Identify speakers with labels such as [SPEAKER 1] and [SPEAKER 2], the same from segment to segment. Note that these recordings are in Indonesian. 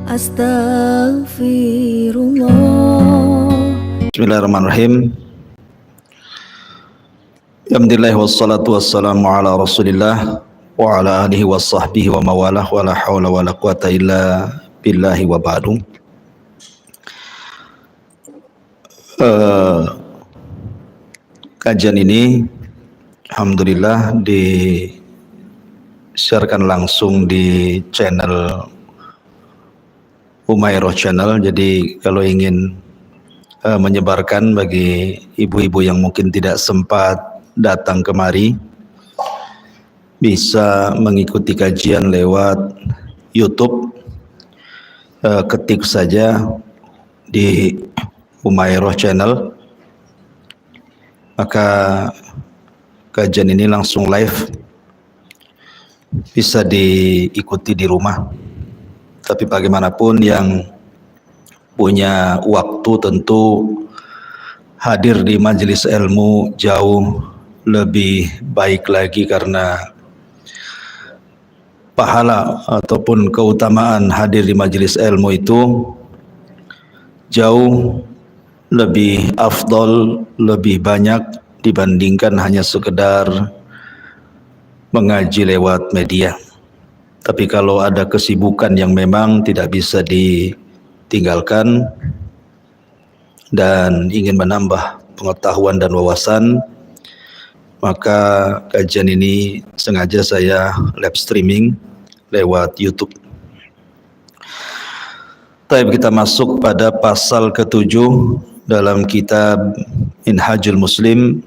[SPEAKER 1] Astagfirullah.
[SPEAKER 2] Bismillahirrahmanirrahim. Alhamdulillah wassalatu wassalamu ala Rasulillah wa ala alihi wa sahbihi wa mawalah wa la hawla wa la quwata illa billahi wa ba'du. Kajian ini alhamdulillah di-sharekan langsung di channel Umairah Channel. Jadi kalau ingin menyebarkan bagi ibu-ibu yang mungkin tidak sempat datang kemari, bisa mengikuti kajian lewat YouTube. Ketik saja di Umairah Channel, maka kajian ini langsung live, bisa diikuti di rumah. Tapi bagaimanapun yang punya waktu tentu hadir di majelis ilmu jauh lebih baik lagi, karena pahala ataupun keutamaan hadir di majelis ilmu itu jauh lebih afdol, lebih banyak dibandingkan hanya sekedar mengaji lewat media. Tapi kalau ada kesibukan yang memang tidak bisa ditinggalkan dan ingin menambah pengetahuan dan wawasan, maka kajian ini sengaja saya live streaming lewat YouTube. Baik, kita masuk pada pasal ke-7 dalam kitab Minhajul Muslim,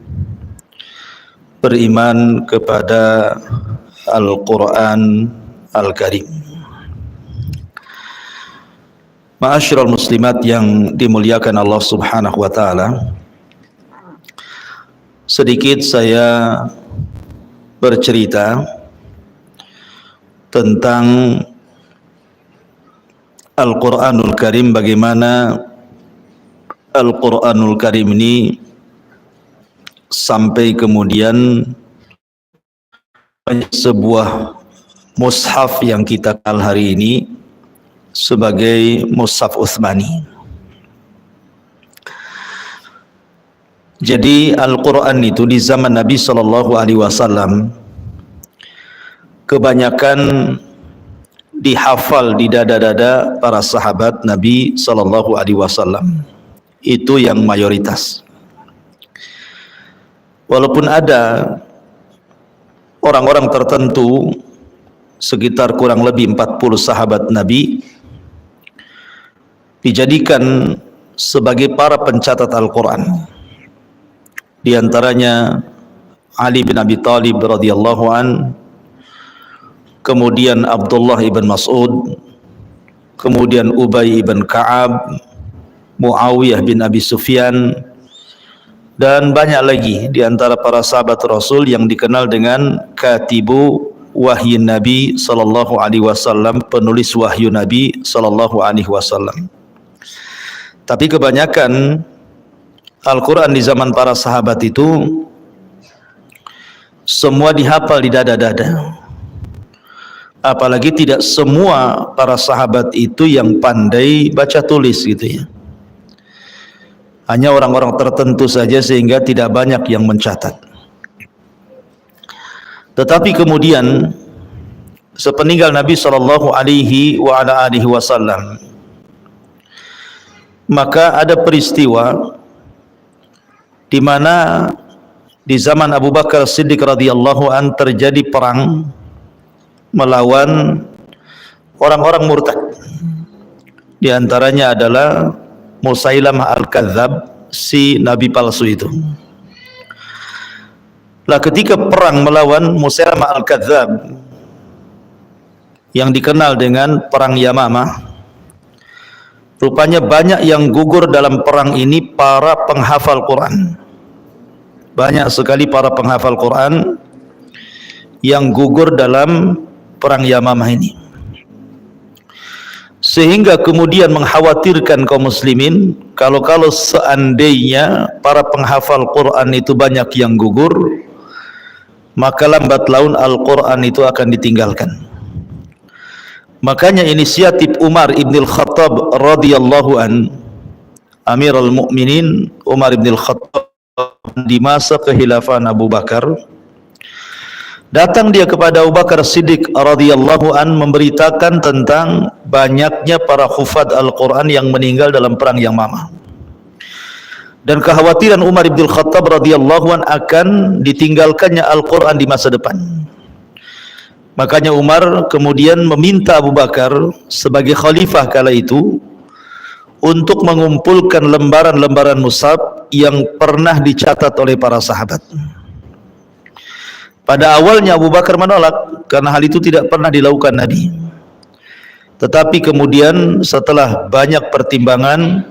[SPEAKER 2] beriman kepada Al-Quran Al-Karim. Ma'asyiral muslimat yang dimuliakan Allah Subhanahu wa taala, sedikit saya bercerita tentang Al-Quranul Karim, bagaimana Al-Quranul Karim ini sampai kemudian sebuah mushaf yang kita kenal hari ini sebagai mushaf Utsmani. Jadi Al-Quran itu di zaman Nabi Sallallahu Alaihi Wasallam kebanyakan dihafal di dada-dada para sahabat Nabi Sallallahu Alaihi Wasallam. Itu yang mayoritas. Walaupun ada orang-orang tertentu, sekitar kurang lebih 40 sahabat Nabi, dijadikan sebagai para pencatat Al-Quran. Di antaranya Ali bin Abi Thalib radhiyallahu an, kemudian Abdullah ibn Mas'ud, kemudian Ubay ibn Ka'ab, Muawiyah bin Abi Sufyan, dan banyak lagi di antara para sahabat Rasul yang dikenal dengan Katibu Wahyu Nabi Sallallahu Alaihi Wasallam, penulis wahyu Nabi Sallallahu Alaihi Wasallam. Tapi kebanyakan Al-Quran di zaman para sahabat itu semua dihafal di dada-dada. Apalagi tidak semua para sahabat itu yang pandai baca tulis gitu ya. Hanya orang-orang tertentu saja, sehingga tidak banyak yang mencatat. Tetapi kemudian sepeninggal Nabi Sallallahu Alaihi Wasallam, maka ada peristiwa di mana di zaman Abu Bakar Siddiq radhiyallahu an terjadi perang melawan orang-orang murtad. Di antaranya adalah Musailamah Al-Kadzab, si nabi palsu itu. Lah ketika perang melawan Musailamah Al-Kadzab yang dikenal dengan perang Yamamah, rupanya banyak yang gugur dalam perang ini para penghafal Quran. Banyak sekali para penghafal Quran yang gugur dalam perang Yamamah ini, sehingga kemudian mengkhawatirkan kaum muslimin kalau seandainya para penghafal Quran itu banyak yang gugur, maka lambat laun Al-Quran itu akan ditinggalkan. Makanya inisiatif Umar ibn al-Khattab radhiyallahu an, Amirul Mukminin Umar ibn al-Khattab di masa kekhilafan Abu Bakar, datang dia kepada Abu Bakar Siddiq radhiyallahu an memberitakan tentang banyaknya para hufaz Al-Quran yang meninggal dalam perang Yamamah, dan kekhawatiran Umar ibn al-Khattab radhiyallahu an akan ditinggalkannya Al-Quran di masa depan. Makanya Umar kemudian meminta Abu Bakar sebagai khalifah kala itu untuk mengumpulkan lembaran-lembaran mushaf yang pernah dicatat oleh para sahabat. Pada awalnya Abu Bakar menolak karena hal itu tidak pernah dilakukan Nabi. Tetapi kemudian setelah banyak pertimbangan,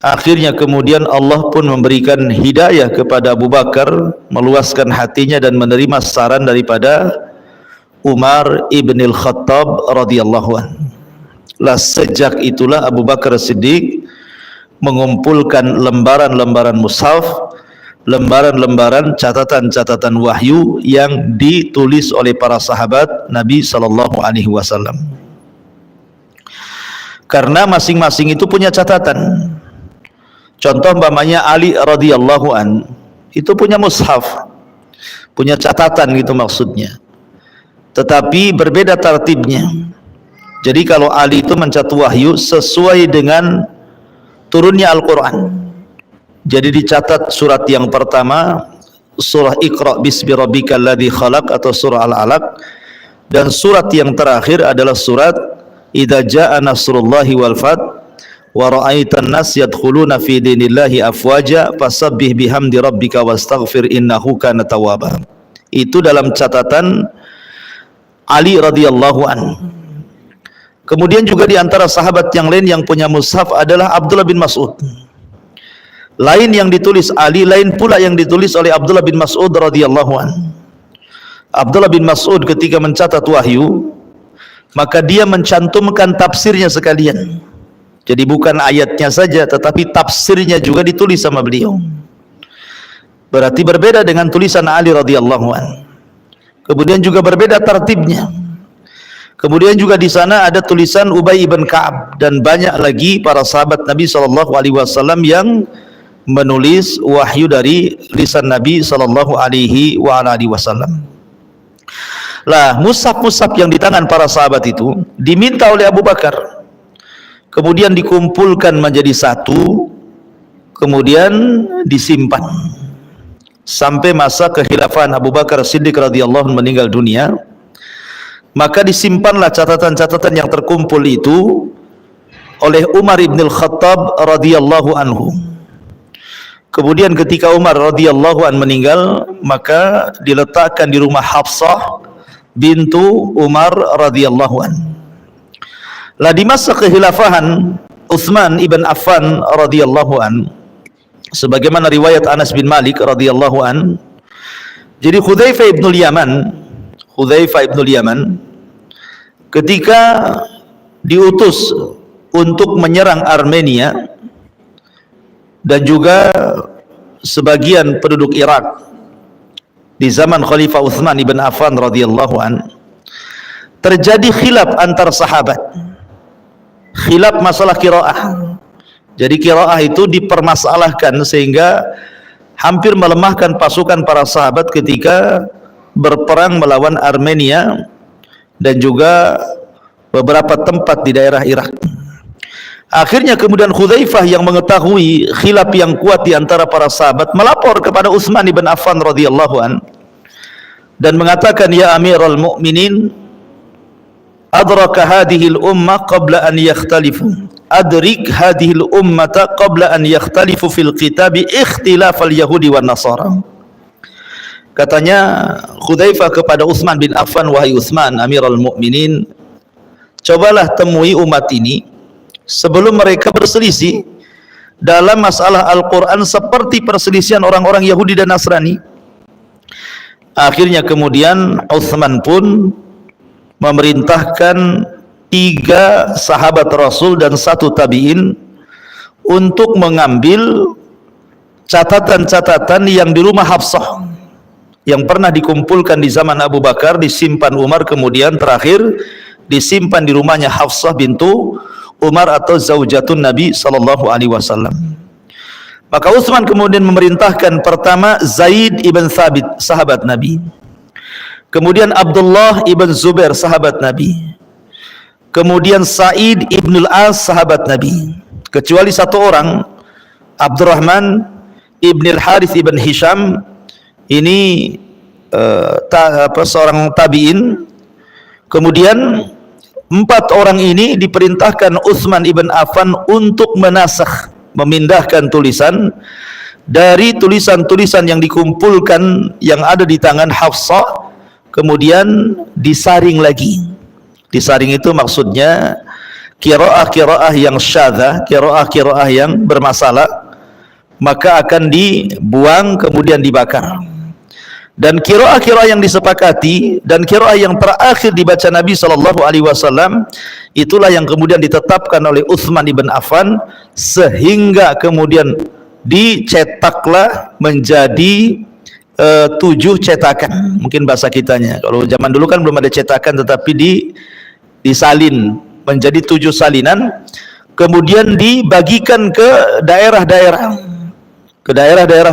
[SPEAKER 2] akhirnya kemudian Allah pun memberikan hidayah kepada Abu Bakar, meluaskan hatinya dan menerima saran daripada Umar ibn al-Khattab radhiyallahu anhu. Lah sejak itulah Abu Bakar Siddiq mengumpulkan lembaran-lembaran mushaf, lembaran-lembaran catatan-catatan wahyu yang ditulis oleh para sahabat Nabi sallallahu alaihi wasallam. Karena masing-masing itu punya catatan. Contoh umpamanya Ali radhiyallahu an itu punya mushaf, punya catatan gitu maksudnya. Tetapi berbeda tartibnya. Jadi kalau Ali itu mencatat wahyu sesuai dengan turunnya Al-Quran. Jadi dicatat surat yang pertama surah Iqra bismi rabbikal ladzi khalaq atau surah Al-Alaq, dan surat yang terakhir adalah surat Idza jaa nasrullahi wal fath wa ra'aitan nas yadkhuluna fi dinillahi afwaja fasabbih bihamdi rabbika wastaghfir innahu kana tawwaba. Itu dalam catatan Ali radhiyallahu an. Kemudian juga di antara sahabat yang lain yang punya mushaf adalah Abdullah bin Mas'ud. Lain yang ditulis Ali, lain pula yang ditulis oleh Abdullah bin Mas'ud radhiyallahu an. Abdullah bin Mas'ud ketika mencatat wahyu, maka dia mencantumkan tafsirnya sekalian. Jadi bukan ayatnya saja, tetapi tafsirnya juga ditulis sama beliau. Berarti berbeda dengan tulisan Ali radhiyallahu an. Kemudian juga berbeda tartibnya. Kemudian juga di sana ada tulisan Ubay ibn Ka'ab dan banyak lagi para sahabat Nabi sallallahu alaihi wasallam yang menulis wahyu dari lisan Nabi sallallahu alaihi wasallam. Lah, mushaf-mushaf yang di tangan para sahabat itu diminta oleh Abu Bakar. Kemudian dikumpulkan menjadi satu, kemudian disimpan sampai masa kekhilafan Abu Bakar Siddiq radhiyallahu anhu meninggal dunia. Maka disimpanlah catatan-catatan yang terkumpul itu oleh Umar ibn al-Khattab radhiyallahu anhu. Kemudian ketika Umar radhiyallahu anhu meninggal, maka diletakkan di rumah Hafsah bintu Umar radhiyallahu anhu. Lah di masa kekhilafahan Utsman ibn Affan radhiyallahu anhu, sebagaimana riwayat Anas bin Malik radhiyallahu an, jadi Hudzaifah ibn al-Yaman ketika diutus untuk menyerang Armenia dan juga sebagian penduduk Irak di zaman Khalifah Utsman ibn Affan radhiyallahu an, terjadi khilaf antar sahabat, khilaf masalah qiraah. Jadi qiraah itu dipermasalahkan sehingga hampir melemahkan pasukan para sahabat ketika berperang melawan Armenia dan juga beberapa tempat di daerah Irak. Akhirnya kemudian Hudzaifah yang mengetahui khilaf yang kuat di antara para sahabat melapor kepada Utsman ibn Affan radhiyallahu an dan mengatakan, ya Amirul Mukminin, adraka hadhihi al-ummah qabla an yakhtalifu, adrik hadhihi al-ummata qabla an yakhtalifu fil kitabi ikhtilaf al-yahudi wan nasara. Katanya Hudzaifah kepada Utsman bin Affan, wahai Utsman Amirul Mukminin, cobalah temui umat ini sebelum mereka berselisih dalam masalah Al-Quran seperti perselisihan orang-orang Yahudi dan Nasrani. Akhirnya kemudian Utsman pun memerintahkan 3 sahabat Rasul dan 1 tabi'in untuk mengambil catatan-catatan yang di rumah Hafsah yang pernah dikumpulkan di zaman Abu Bakar, disimpan Umar, kemudian terakhir disimpan di rumahnya Hafsah bintu Umar atau zaujatun Nabi sallallahu alaihi wasallam. Maka Utsman kemudian memerintahkan pertama Zaid ibn Thabit, sahabat Nabi. Kemudian Abdullah ibn Zubair, sahabat Nabi. Kemudian Sa'id ibn al-As, sahabat Nabi. Kecuali satu orang, Abdurrahman ibn al-Harith ibn Hisham, ini seorang tabi'in. Kemudian 4 orang ini diperintahkan Utsman ibn Affan untuk menasakh, memindahkan tulisan dari tulisan-tulisan yang dikumpulkan yang ada di tangan Hafsah, kemudian disaring lagi. Disaring itu maksudnya qiraah-qiraah yang syadzah, qiraah-qiraah yang bermasalah, maka akan dibuang kemudian dibakar. Dan qiraah-qiraah yang disepakati dan qiraah yang terakhir dibaca Nabi sallallahu alaihi wasallam, itulah yang kemudian ditetapkan oleh Utsman ibn Affan, sehingga kemudian dicetaklah menjadi 7 cetakan, mungkin bahasa kitanya. Kalau zaman dulu kan belum ada cetakan, tetapi disalin menjadi 7 salinan, kemudian dibagikan ke daerah-daerah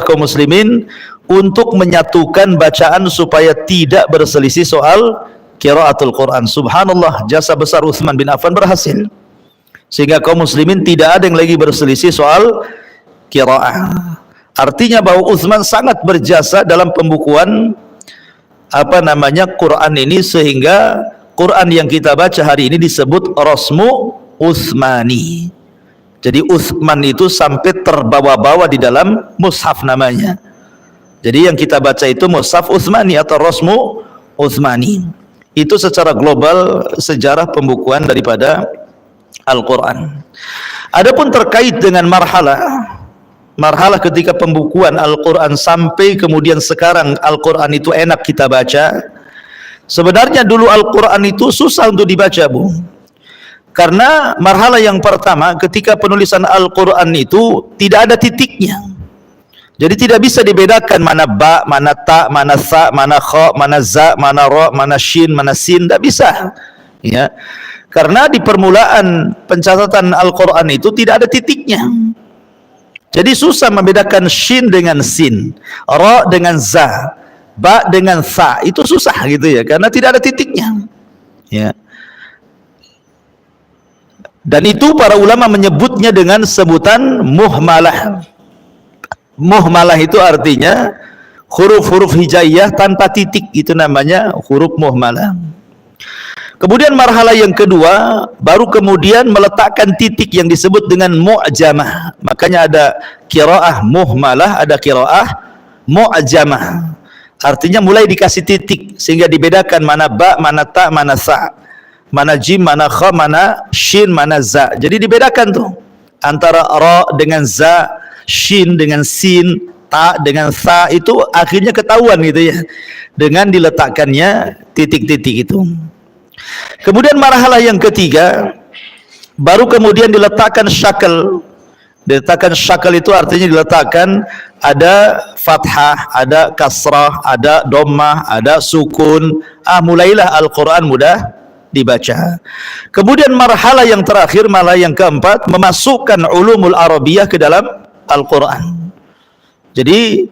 [SPEAKER 2] kaum muslimin untuk menyatukan bacaan supaya tidak berselisih soal qiraatul Quran. Subhanallah, jasa besar Utsman bin Affan berhasil, sehingga kaum muslimin tidak ada yang lagi berselisih soal qiraah. Artinya bahwa Utsman sangat berjasa dalam pembukuan Quran ini, sehingga Quran yang kita baca hari ini disebut Rasmu Utsmani. Jadi Utsman itu sampai terbawa-bawa di dalam mushaf namanya. Jadi yang kita baca itu mushaf Utsmani atau Rasmu Utsmani. Itu secara global sejarah pembukuan daripada Al-Quran. Adapun terkait dengan marhalah ketika pembukuan Al-Quran sampai kemudian sekarang Al-Quran itu enak kita baca. Sebenarnya dulu Al-Quran itu susah untuk dibaca, Bu. Karena marhalah yang pertama ketika penulisan Al-Quran itu tidak ada titiknya. Jadi tidak bisa dibedakan mana ba, mana ta, mana sa, mana kha, mana za, mana ra, mana shin, mana sin, tidak bisa. Ya. Karena di permulaan pencatatan Al-Quran itu tidak ada titiknya. Jadi susah membedakan shin dengan sin, ra dengan za, ba dengan sa, itu susah gitu ya, karena tidak ada titiknya. Ya. Dan itu para ulama menyebutnya dengan sebutan muhmalah. Muhmalah itu artinya huruf-huruf hijaiyah tanpa titik, itu namanya huruf muhmalah. Kemudian marhalah yang kedua baru kemudian meletakkan titik yang disebut dengan mu'jamah. Makanya ada qiraah muhmalah, ada qiraah mu'jamah. Artinya mulai dikasih titik sehingga dibedakan mana ba, mana ta, mana sa, mana jim, mana kha, mana shin, mana za. Jadi dibedakan tuh antara ra dengan za, shin dengan sin, ta dengan sa, itu akhirnya ketahuan gitu ya dengan diletakkannya titik-titik itu. Kemudian marhalah yang ketiga baru kemudian diletakkan syakal. Diletakkan syakal itu artinya diletakkan ada fathah, ada kasrah, ada dhammah, ada sukun. Mulailah Al-Quran mudah dibaca. Kemudian marhalah yang terakhir, marhalah yang keempat, memasukkan ulumul arabiyah ke dalam Al-Quran. Jadi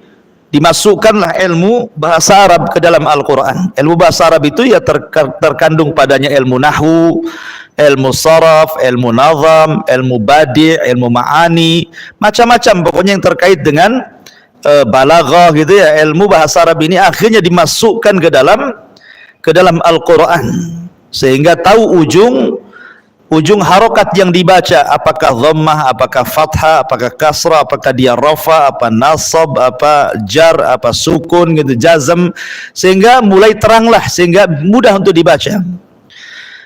[SPEAKER 2] dimasukkanlah ilmu bahasa Arab ke dalam Al-Quran. Ilmu bahasa Arab itu ya terkandung padanya ilmu nahwu, ilmu saraf, ilmu nazam, ilmu badi', ilmu ma'ani, macam-macam pokoknya yang terkait dengan balaghah gitu ya. Ilmu bahasa Arab ini akhirnya dimasukkan ke dalam Al-Quran, sehingga tahu ujung harokat yang dibaca, apakah dhammah, apakah fathah, apakah kasrah, apakah dia rafa, apa nasab, apa jar, apa sukun gitu, jazm, sehingga mulai teranglah, sehingga mudah untuk dibaca.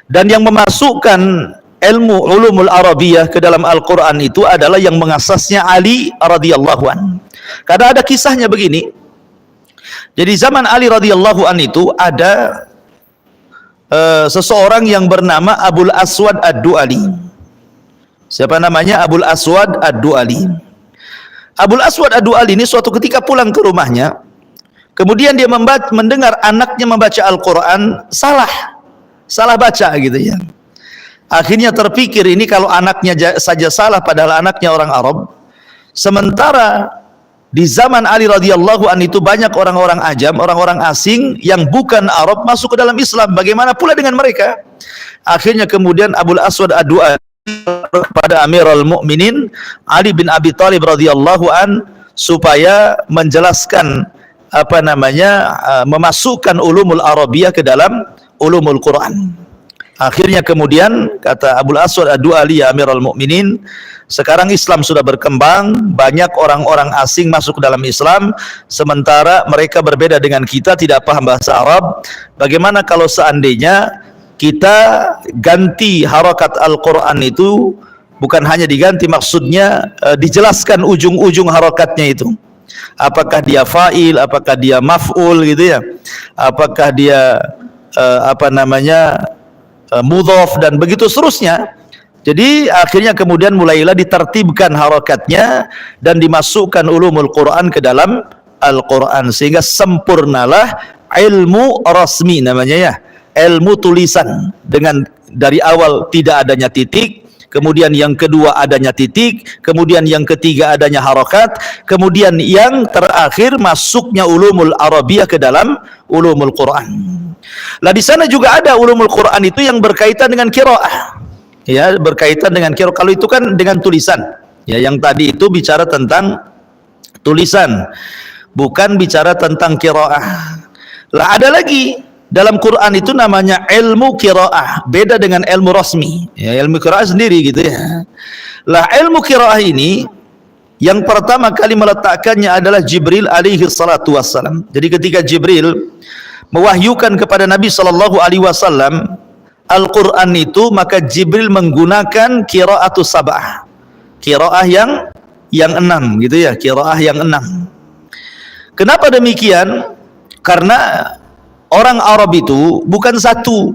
[SPEAKER 2] Dan yang memasukkan ilmu ulumul arabiyah ke dalam Al-Quran itu adalah yang mengasasnya Ali radhiyallahu an. Karena ada kisahnya begini. Jadi zaman Ali radhiyallahu an itu ada seseorang yang bernama Abul Aswad Ad-Du'ali. Siapa namanya? Abul Aswad Ad-Du'ali. Abul Aswad Ad-Du'ali ini suatu ketika pulang ke rumahnya, kemudian dia mendengar anaknya membaca Al-Quran salah. salah baca gitu ya. Akhirnya terpikir, ini kalau anaknya saja salah padahal anaknya orang Arab, sementara di zaman Ali radhiyallahu an itu banyak orang-orang ajam, orang-orang asing yang bukan Arab masuk ke dalam Islam. Bagaimana pula dengan mereka? Akhirnya kemudian Abul Aswad Ad-Du'ali kepada Amirul Mukminin Ali bin Abi Thalib radhiyallahu an supaya menjelaskan memasukkan ulumul Arabiyah ke dalam ulumul Quran. Akhirnya kemudian kata Abul Aswad Ad-Du'ali, ya Amirul Mukminin, sekarang Islam sudah berkembang, banyak orang-orang asing masuk ke dalam Islam, sementara mereka berbeda dengan kita, tidak paham bahasa Arab. Bagaimana kalau seandainya kita ganti harakat Al-Quran itu, bukan hanya diganti, maksudnya dijelaskan ujung-ujung harakatnya itu. Apakah dia fa'il, apakah dia maf'ul gitu ya, apakah dia mudhaf dan begitu seterusnya. Jadi akhirnya kemudian mulailah ditertibkan harakatnya dan dimasukkan ulumul Quran ke dalam Al-Quran, sehingga sempurnalah ilmu rasmi namanya ya, ilmu tulisan, dengan dari awal tidak adanya titik, kemudian yang kedua adanya titik, kemudian yang ketiga adanya harakat, kemudian yang terakhir masuknya ulumul Arabiyah ke dalam ulumul Quran. Lah di sana juga ada ulumul Quran itu yang berkaitan dengan qiraah. Ya, berkaitan dengan qiraah. Kalau itu kan dengan tulisan. Ya, yang tadi itu bicara tentang tulisan, bukan bicara tentang qiraah. Lah ada lagi dalam Quran itu namanya ilmu qiraah, beda dengan ilmu rasmi. Ya, ilmu qiraah sendiri gitu ya. Lah ilmu qiraah ini yang pertama kali meletakkannya adalah Jibril alaihi salatu wassalam. Jadi ketika Jibril mewahyukan kepada Nabi sallallahu alaihi wasallam Al-Quran itu, maka Jibril menggunakan qiraatus sab'ah, qiraah yang 6 gitu ya, qiraah yang 6. Kenapa demikian? Karena orang Arab itu bukan satu,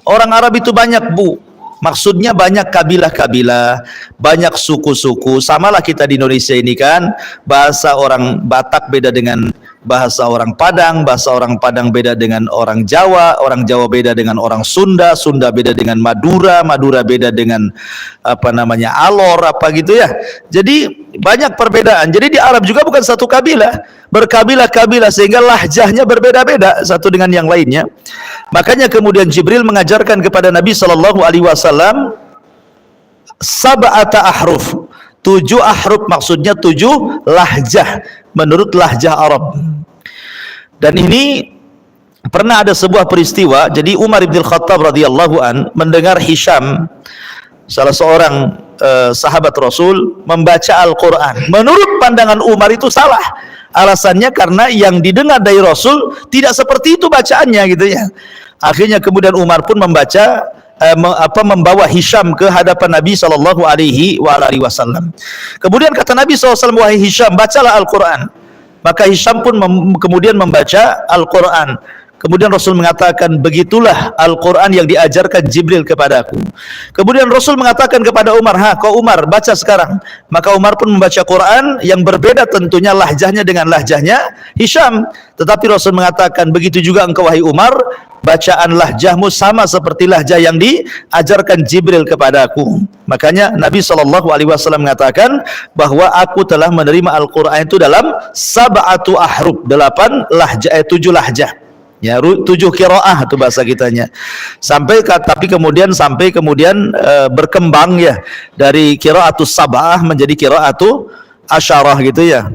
[SPEAKER 2] orang Arab itu banyak Bu, maksudnya banyak kabilah-kabilah, banyak suku-suku. Samalah kita di Indonesia ini kan, bahasa orang Batak beda dengan bahasa orang Padang, bahasa orang Padang beda dengan orang Jawa beda dengan orang Sunda, Sunda beda dengan Madura, Madura beda dengan Alor gitu ya. Jadi banyak perbedaan. Jadi di Arab juga bukan satu kabilah, berkabilah-kabilah, sehingga lahjahnya berbeda-beda satu dengan yang lainnya. Makanya kemudian Jibril mengajarkan kepada Nabi sallallahu alaihi wasallam sab'ata ahruf, 7 ahruf, maksudnya 7 lahjah menurut lahjah Arab. Dan ini pernah ada sebuah peristiwa. Jadi Umar bin Khattab radhiyallahu an mendengar Hisham, salah seorang sahabat Rasul, membaca Al-Quran. Menurut pandangan Umar itu salah. Alasannya karena yang didengar dari Rasul tidak seperti itu bacaannya gitu ya. Akhirnya kemudian Umar pun membaca membawa Hisham ke hadapan Nabi sallallahu alaihi wasallam. Kemudian kata Nabi SAW, wahai Hisham, bacalah Al-Quran. Maka Hisham pun kemudian membaca Al-Quran. Kemudian Rasul mengatakan, begitulah Al-Quran yang diajarkan Jibril kepadaku. Kemudian Rasul mengatakan kepada Umar, kau Umar, baca sekarang. Maka Umar pun membaca Quran yang berbeda tentunya lahjahnya dengan lahjahnya Hisham. Tetapi Rasul mengatakan, begitu juga engkau wahai Umar, bacaan lahjahmu sama seperti lahjah yang diajarkan Jibril kepadaku. Makanya Nabi SAW mengatakan bahwa aku telah menerima Al-Quran itu dalam sab'atu ahruf, 8 lahjah, 7 lahjah. Ya, 7 qiraah itu bahasa kitanya. Tapi kemudian berkembang ya, dari qiraatus sab'ah menjadi qiraatu asyarah gitu ya.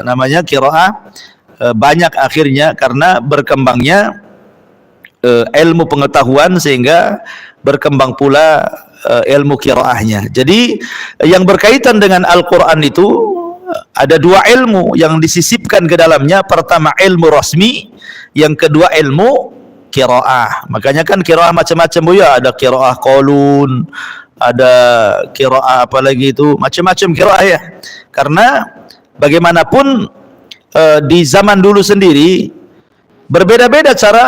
[SPEAKER 2] Namanya qiraah banyak akhirnya karena berkembangnya ilmu pengetahuan, sehingga berkembang pula ilmu qiraahnya. Jadi yang berkaitan dengan Al-Quran itu ada 2 ilmu yang disisipkan ke dalamnya. Pertama ilmu rasmi, yang kedua ilmu qiraah. Makanya kan qiraah macam-macam Bu ya, ada qiraah qaulun, ada qiraah apalagi itu, macam-macam qiraah ya. Karena bagaimanapun di zaman dulu sendiri berbeda-beda cara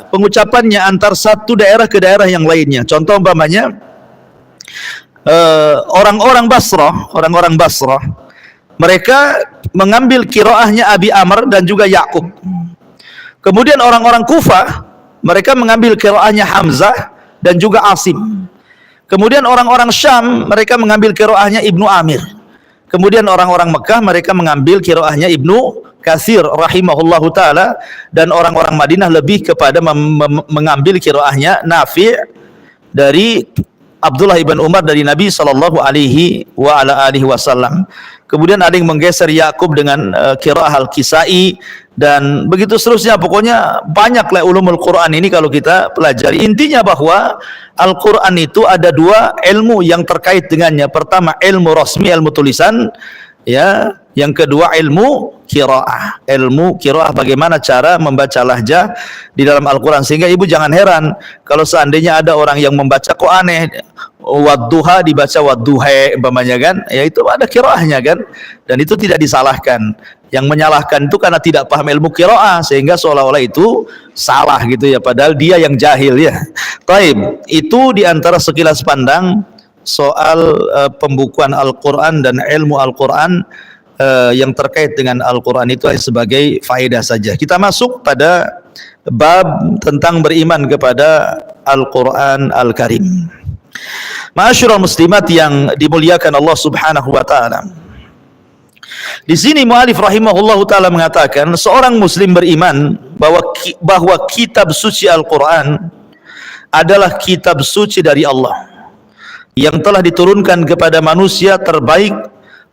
[SPEAKER 2] pengucapannya antar satu daerah ke daerah yang lainnya. Contoh umpamanya orang-orang Basrah, mereka mengambil qiraahnya Abi Amr dan juga Ya'qub. Kemudian orang-orang Kufah mereka mengambil qiraahnya Hamzah dan juga Asim. Kemudian orang-orang Syam mereka mengambil qiraahnya Ibnu Amir. Kemudian orang-orang Mekah mereka mengambil qiraahnya Ibnu Katsir rahimahullahu taala, dan orang-orang Madinah lebih kepada mengambil qiraahnya Nafi' dari Abdullah ibn Umar dari Nabi sallallahu alaihi wasallam. Kemudian ada yang menggeser Yakub dengan qiraah Al-Kisai, dan begitu seterusnya. Pokoknya banyaklah ulumul Quran ini kalau kita pelajari. Intinya bahwa Al-Quran itu ada dua ilmu yang terkait dengannya. Pertama ilmu rasmi, ilmu tulisan, ya. Yang kedua ilmu qiraah. Ilmu qiraah, bagaimana cara membaca lahjah di dalam Al-Quran. Sehingga ibu jangan heran kalau seandainya ada orang yang membaca kok aneh, wadduha dibaca wadduhe umpamanya kan, ya itu ada qiraahnya kan, dan itu tidak disalahkan. Yang menyalahkan itu karena tidak paham ilmu qiraah, sehingga seolah-olah itu salah gitu ya, padahal dia yang jahil ya. Taib, itu diantara sekilas pandang soal pembukuan Al-Quran dan ilmu Al-Quran yang terkait dengan Al-Quran itu sebagai faedah saja. Kita masuk pada bab tentang beriman kepada Al-Quran Al-Karim. Ma'asyiral muslimat yang dimuliakan Allah Subhanahu wa taala. Di sini mu'alif rahimahullahu taala mengatakan seorang muslim beriman bahwa kitab suci Al-Quran adalah kitab suci dari Allah yang telah diturunkan kepada manusia terbaik,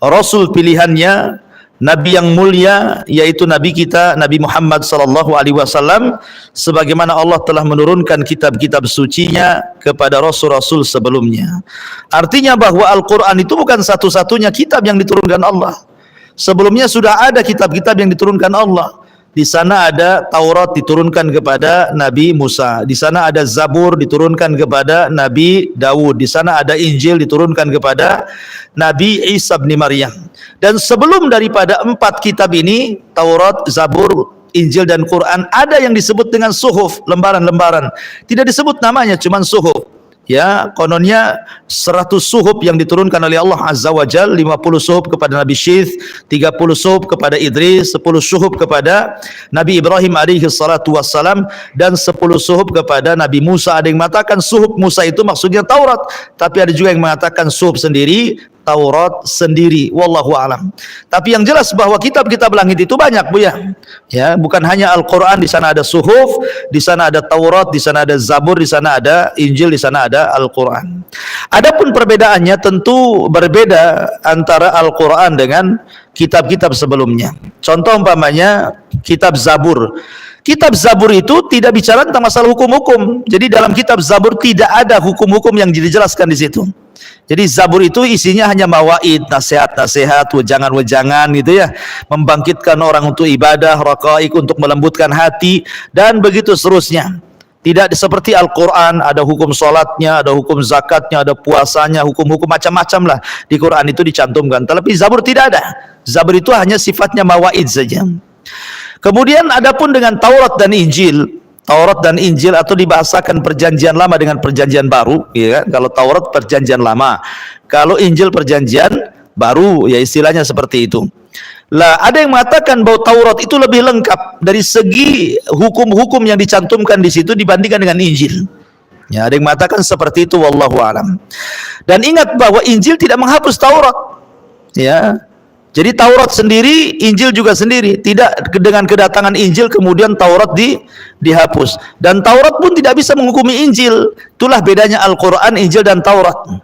[SPEAKER 2] Rasul pilihannya, Nabi yang mulia, yaitu Nabi kita Nabi Muhammad sallallahu alaihi wasallam, sebagaimana Allah telah menurunkan kitab-kitab sucinya kepada rasul-rasul sebelumnya. Artinya bahwa Al-Quran itu bukan satu-satunya kitab yang diturunkan Allah. Sebelumnya sudah ada kitab-kitab yang diturunkan Allah. Di sana ada Taurat diturunkan kepada Nabi Musa, di sana ada Zabur diturunkan kepada Nabi Daud, di sana ada Injil diturunkan kepada Nabi Isa bin Maryam. Dan sebelum daripada 4 kitab ini, Taurat, Zabur, Injil dan Quran, ada yang disebut dengan suhuf, lembaran-lembaran. Tidak disebut namanya, cuma suhuf. Ya, kononnya 100 suhuf yang diturunkan oleh Allah Azza wa Jal, 50 suhuf kepada Nabi Syith, 30 suhuf kepada Idris, 10 suhuf kepada Nabi Ibrahim alaihi salatu wassalam, dan 10 suhuf kepada Nabi Musa. Ada yang mengatakan suhuf Musa itu maksudnya Taurat, tapi ada juga yang mengatakan suhuf sendiri Taurat sendiri, wallahu alam. Tapi yang jelas bahwa kitab-kitab langit itu banyak, Bu ya. Ya, bukan hanya Al-Qur'an, di sana ada suhuf, di sana ada Taurat, di sana ada Zabur, di sana ada Injil, di sana ada Al-Qur'an. Adapun perbedaannya tentu berbeda antara Al-Qur'an dengan kitab-kitab sebelumnya. Contoh umpamanya kitab Zabur. Kitab Zabur itu tidak bicara tentang masalah hukum-hukum. Jadi dalam kitab Zabur tidak ada hukum-hukum yang dijelaskan di situ. Jadi Zabur itu isinya hanya mawaid, nasihat-nasihat, wejangan-wejangan gitu ya, membangkitkan orang untuk ibadah, raqaik untuk melembutkan hati, dan begitu seterusnya. Tidak seperti Al-Quran, ada hukum sholatnya, ada hukum zakatnya, ada puasanya, hukum-hukum macam-macam lah di Quran itu dicantumkan. Tapi Zabur tidak ada. Zabur itu hanya sifatnya mawaid saja. Kemudian adapun dengan Taurat dan Injil, Taurat dan Injil atau dibahasakan perjanjian lama dengan perjanjian baru, ya kan? Kalau Taurat perjanjian lama, kalau Injil perjanjian baru, ya istilahnya seperti itu. Lah, ada yang mengatakan bahwa Taurat itu lebih lengkap dari segi hukum-hukum yang dicantumkan di situ dibandingkan dengan Injil. Ya, ada yang mengatakan seperti itu, wallahu alam. Dan ingat bahwa Injil tidak menghapus Taurat. Ya. Jadi Taurat sendiri, Injil juga sendiri. Tidak dengan kedatangan Injil kemudian Taurat dihapus. Dan Taurat pun tidak bisa menghukumi Injil. Itulah bedanya Al-Quran, Injil dan Taurat.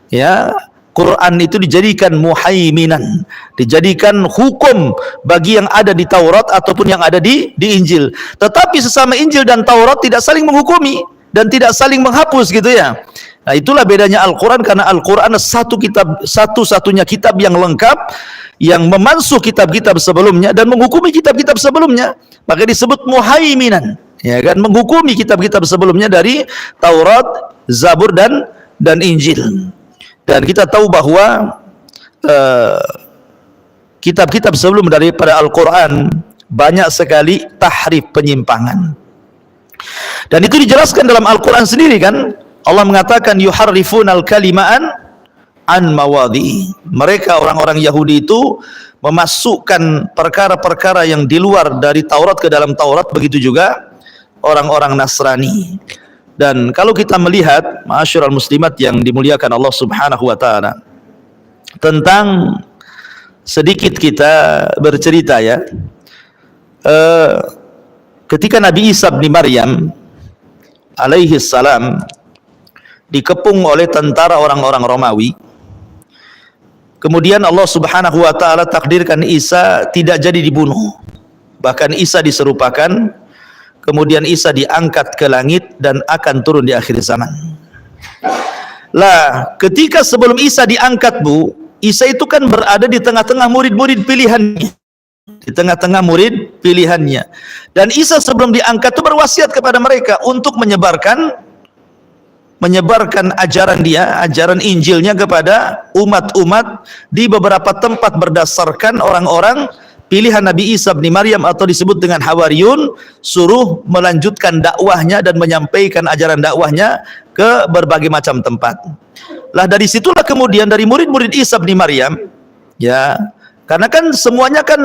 [SPEAKER 2] Ya, Quran itu dijadikan muhaiminan, dijadikan hukum bagi yang ada di Taurat ataupun yang ada di Injil. Tetapi sesama Injil dan Taurat tidak saling menghukumi dan tidak saling menghapus gitu ya. Nah, itulah bedanya Al-Quran, karena Al-Quran satu kitab, satu-satunya kitab yang lengkap, yang memansuh kitab-kitab sebelumnya dan menghukumi kitab-kitab sebelumnya. Maka disebut muhaiminan, ya kan, menghukumi kitab-kitab sebelumnya dari Taurat, Zabur dan Injil. Dan kita tahu bahwa kitab-kitab sebelum daripada Al-Quran banyak sekali tahrif, penyimpangan. Dan itu dijelaskan dalam Al-Quran sendiri kan. Allah mengatakan yuharrifunal kalima'an an mawadhi. Mereka orang-orang Yahudi itu memasukkan perkara-perkara yang di luar dari Taurat ke dalam Taurat, begitu juga orang-orang Nasrani. Dan kalau kita melihat ma'asyiral muslimat yang dimuliakan Allah Subhanahu wa taala, tentang sedikit kita bercerita ya, ketika Nabi Isa bin Maryam alaihi salam dikepung oleh tentara orang-orang Romawi, kemudian Allah Subhanahu wa taala takdirkan Isa tidak jadi dibunuh, bahkan Isa diserupakan. Kemudian Isa diangkat ke langit dan akan turun di akhir zaman. Lah, ketika sebelum Isa diangkat, Bu, Isa itu kan berada di tengah-tengah murid-murid pilihannya. Di tengah-tengah murid pilihannya. Dan Isa sebelum diangkat itu berwasiat kepada mereka untuk menyebarkan ajaran dia, ajaran Injilnya kepada umat-umat di beberapa tempat berdasarkan orang-orang pilihan Nabi Isa bin Maryam atau disebut dengan Hawariyun, suruh melanjutkan dakwahnya dan menyampaikan ajaran dakwahnya ke berbagai macam tempat. Lah dari situlah kemudian dari murid-murid Isa bin Maryam, ya, karena kan semuanya kan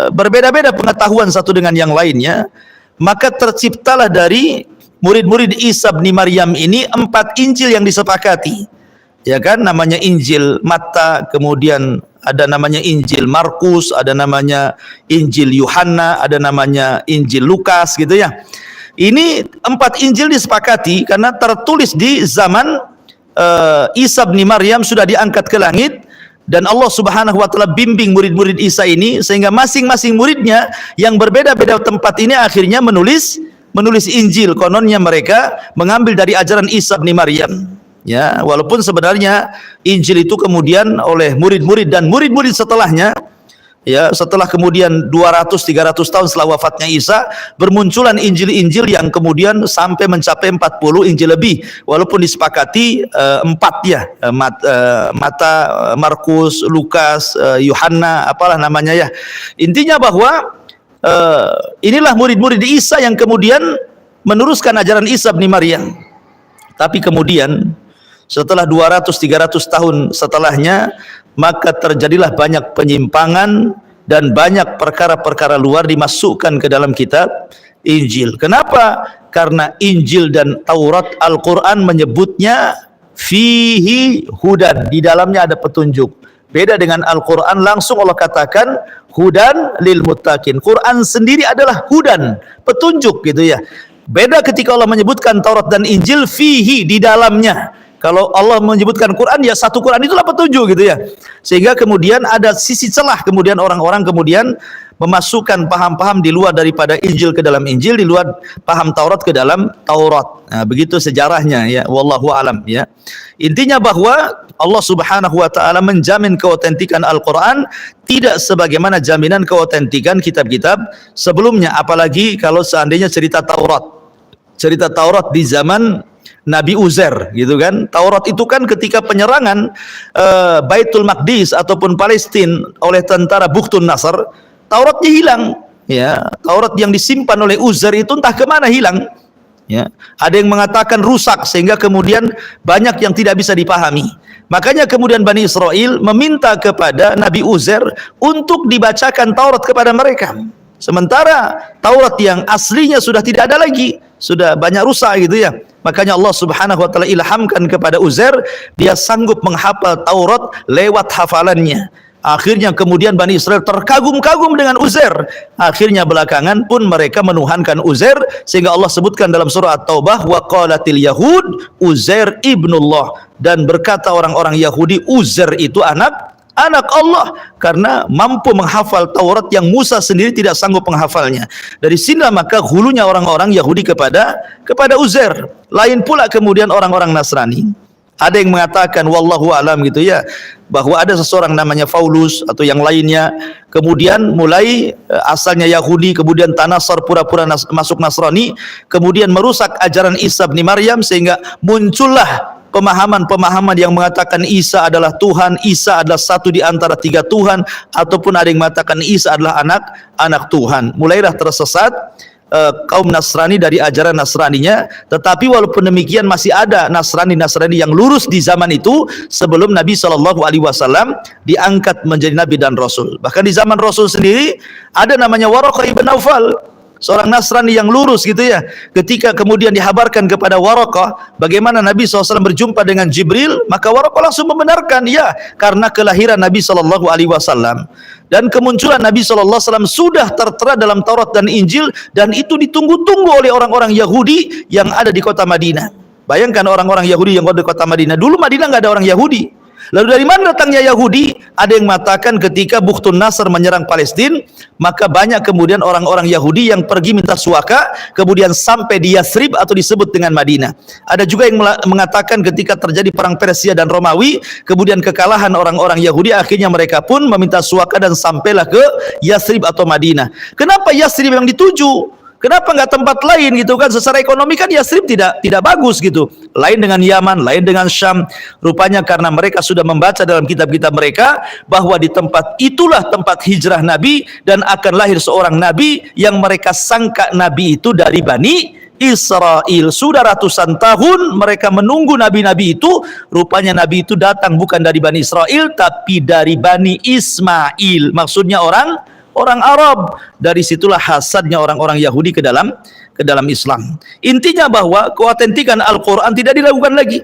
[SPEAKER 2] berbeda-beda pengetahuan satu dengan yang lainnya, maka terciptalah dari murid-murid Isa bin Maryam ini 4 Injil yang disepakati. Ya kan, namanya Injil Matta, kemudian ada namanya Injil Markus, ada namanya Injil Yohanna, ada namanya Injil Lukas gitu ya. Ini 4 Injil disepakati karena tertulis di zaman Isa bin Maryam sudah diangkat ke langit, dan Allah Subhanahu wa taala bimbing murid-murid Isa ini sehingga masing-masing muridnya yang berbeda-beda tempat ini akhirnya menulis Injil. Kononnya mereka mengambil dari ajaran Isa bin Maryam. Ya, walaupun sebenarnya Injil itu kemudian oleh murid-murid dan murid-murid setelahnya, ya, setelah kemudian 200-300 tahun setelah wafatnya Isa, bermunculan Injil-Injil yang kemudian sampai mencapai 40 Injil lebih, walaupun disepakati 4 ya, Mata, Markus, Lukas, Yohanna, apalah namanya ya. Intinya bahwa inilah murid-murid Isa yang kemudian meneruskan ajaran Isa bin Maryam. Tapi kemudian setelah 200-300 tahun setelahnya, maka terjadilah banyak penyimpangan dan banyak perkara-perkara luar dimasukkan ke dalam kitab Injil. Kenapa? Karena Injil dan Taurat Al-Quran menyebutnya fihi hudan, di dalamnya ada petunjuk. Beda dengan Al-Quran, langsung Allah katakan hudan lil muttaqin. Quran sendiri adalah hudan, petunjuk gitu ya. Beda ketika Allah menyebutkan Taurat dan Injil fihi, di dalamnya. Kalau Allah menyebutkan Quran, ya satu Quran itulah petunjuk gitu ya. Sehingga kemudian ada sisi celah, kemudian orang-orang kemudian memasukkan paham-paham di luar daripada Injil ke dalam Injil, di luar paham Taurat ke dalam Taurat. Nah, begitu sejarahnya ya, wallahu alam ya. Intinya bahwa Allah Subhanahu wa taala menjamin keotentikan Al-Qur'an tidak sebagaimana jaminan keotentikan kitab-kitab sebelumnya, apalagi kalau seandainya cerita Taurat. Cerita Taurat di zaman Nabi Uzair gitu kan. Taurat itu kan ketika penyerangan Baitul Maqdis ataupun Palestina oleh tentara Bukhtun Nasr, Tauratnya hilang ya. Taurat yang disimpan oleh Uzair itu entah kemana hilang ya. Ada yang mengatakan rusak sehingga kemudian banyak yang tidak bisa dipahami. Makanya kemudian Bani Israel meminta kepada Nabi Uzair untuk dibacakan Taurat kepada mereka. Sementara Taurat yang aslinya sudah tidak ada lagi, sudah banyak rusak gitu ya. Makanya Allah Subhanahu wa taala ilhamkan kepada Uzair, dia sanggup menghafal Taurat lewat hafalannya. Akhirnya kemudian Bani Israel terkagum-kagum dengan Uzair. Akhirnya belakangan pun mereka menuhankan Uzair, sehingga Allah sebutkan dalam surah At-Taubah, wa qalatil yahud Uzair ibnullah, dan berkata orang-orang Yahudi Uzair itu anak Allah, karena mampu menghafal Taurat yang Musa sendiri tidak sanggup menghafalnya. Dari sinilah maka hulunya orang-orang Yahudi kepada Uzair. Lain pula kemudian orang-orang Nasrani. Ada yang mengatakan wallahu alam gitu ya, bahwa ada seseorang namanya Paulus atau yang lainnya, kemudian mulai asalnya Yahudi, kemudian tanasar, pura-pura masuk Nasrani, kemudian merusak ajaran Isa bin Maryam, sehingga muncullah pemahaman-pemahaman yang mengatakan Isa adalah Tuhan, Isa adalah satu di antara 3 Tuhan, ataupun ada yang mengatakan Isa adalah anak Tuhan. Mulailah tersesat kaum Nasrani dari ajaran Nasraninya. Tetapi walaupun demikian masih ada Nasrani yang lurus di zaman itu sebelum Nabi SAW diangkat menjadi Nabi dan Rasul. Bahkan di zaman Rasul sendiri ada namanya Waraqah ibn Naufal, seorang Nasrani yang lurus gitu ya. Ketika kemudian dihabarkan kepada Waraqah bagaimana Nabi SAW berjumpa dengan Jibril, maka Waraqah langsung membenarkan, ya, karena kelahiran Nabi SAW dan kemunculan Nabi SAW sudah tertera dalam Taurat dan Injil, dan itu ditunggu-tunggu oleh orang-orang Yahudi yang ada di kota Madinah. Bayangkan orang-orang Yahudi yang ada di kota Madinah. Dulu Madinah nggak ada orang Yahudi. Lalu dari mana datangnya Yahudi? Ada yang mengatakan ketika Bukhtun Nasr menyerang Palestina, maka banyak kemudian orang-orang Yahudi yang pergi minta suaka, kemudian sampai di Yathrib atau disebut dengan Madinah. Ada juga yang mengatakan ketika terjadi perang Persia dan Romawi, kemudian kekalahan orang-orang Yahudi, akhirnya mereka pun meminta suaka dan sampailah ke Yathrib atau Madinah. Kenapa Yathrib yang dituju? Kenapa nggak tempat lain gitu kan? Secara ekonomi kan Yathrib tidak bagus gitu. Lain dengan Yaman, lain dengan Syam. Rupanya karena mereka sudah membaca dalam kitab-kitab mereka bahwa di tempat itulah tempat hijrah Nabi dan akan lahir seorang Nabi yang mereka sangka Nabi itu dari Bani Israel. Sudah ratusan tahun mereka menunggu Nabi-Nabi itu. Rupanya Nabi itu datang bukan dari Bani Israel tapi dari Bani Ismail. Maksudnya orang Arab. Dari situlah hasadnya orang-orang Yahudi ke dalam Islam. Intinya bahwa keautentikan Al-Quran tidak diragukan lagi.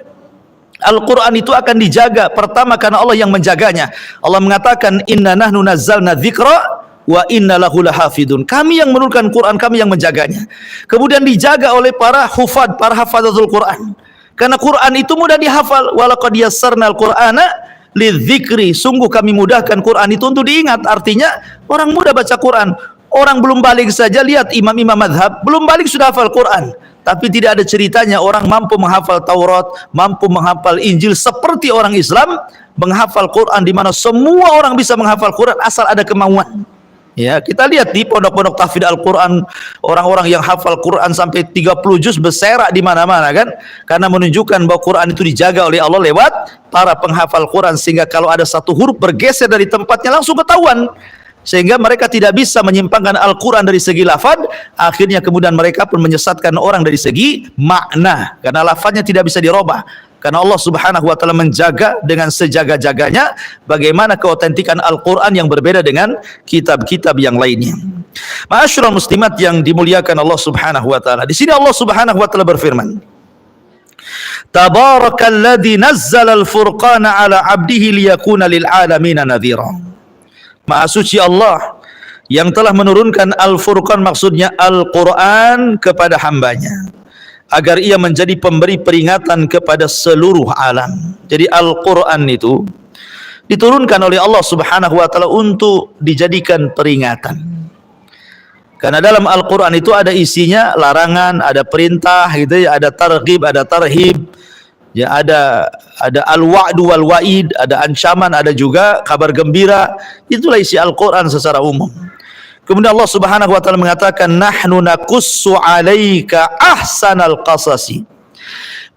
[SPEAKER 2] Al-Quran itu akan dijaga. Pertama karena Allah yang menjaganya. Allah mengatakan inna nahnu nazzalna dzikra wa inna lahu lahafidun. Kami yang menurunkan Quran, kami yang menjaganya. Kemudian dijaga oleh para hufad, para hafazatul Quran. Karena Quran itu mudah dihafal. Walaqad yassarnal Qur'ana lidzikri, sungguh kami mudahkan Quran itu untuk diingat. Artinya orang mudah baca Quran. Orang belum balik saja, lihat imam-imam madhab belum balik sudah hafal Quran. Tapi tidak ada ceritanya orang mampu menghafal Taurat, mampu menghafal Injil seperti orang Islam menghafal Quran, di mana semua orang bisa menghafal Quran asal ada kemauan. Ya, kita lihat di pondok-pondok tahfidz Al-Quran, orang-orang yang hafal Quran sampai 30 juz berserak di mana-mana kan, karena menunjukkan bahwa Quran itu dijaga oleh Allah lewat para penghafal Quran, sehingga kalau ada satu huruf bergeser dari tempatnya langsung ketahuan, sehingga mereka tidak bisa menyimpangkan Al-Quran dari segi lafaz. Akhirnya kemudian mereka pun menyesatkan orang dari segi makna, karena lafaznya tidak bisa dirubah. Karena Allah Subhanahu wa taala menjaga dengan sejaga-jaganya bagaimana keautentikan Al-Qur'an yang berbeda dengan kitab-kitab yang lainnya. Ma'asyiral muslimat yang dimuliakan Allah Subhanahu wa taala. Di sini Allah Subhanahu wa taala berfirman, Tabarakalladzi nazzala al-furqana 'ala 'abdihi liyakuna lil 'alamin nadhira. Maha suci Allah yang telah menurunkan Al-Furqan, maksudnya Al-Qur'an, kepada hambanya agar ia menjadi pemberi peringatan kepada seluruh alam. Jadi Al-Quran itu diturunkan oleh Allah Subhanahu wa taala untuk dijadikan peringatan. Karena dalam Al-Quran itu ada isinya larangan, ada perintah gitu ya, ada targhib, ada tarhib. Ya, ada al-wa'du wal wa'id, ada ancaman, ada juga kabar gembira. Itulah isi Al-Quran secara umum. Kemudian Allah Subhanahu wa taala mengatakan nahnu naqussu 'alaika ahsanal qasasi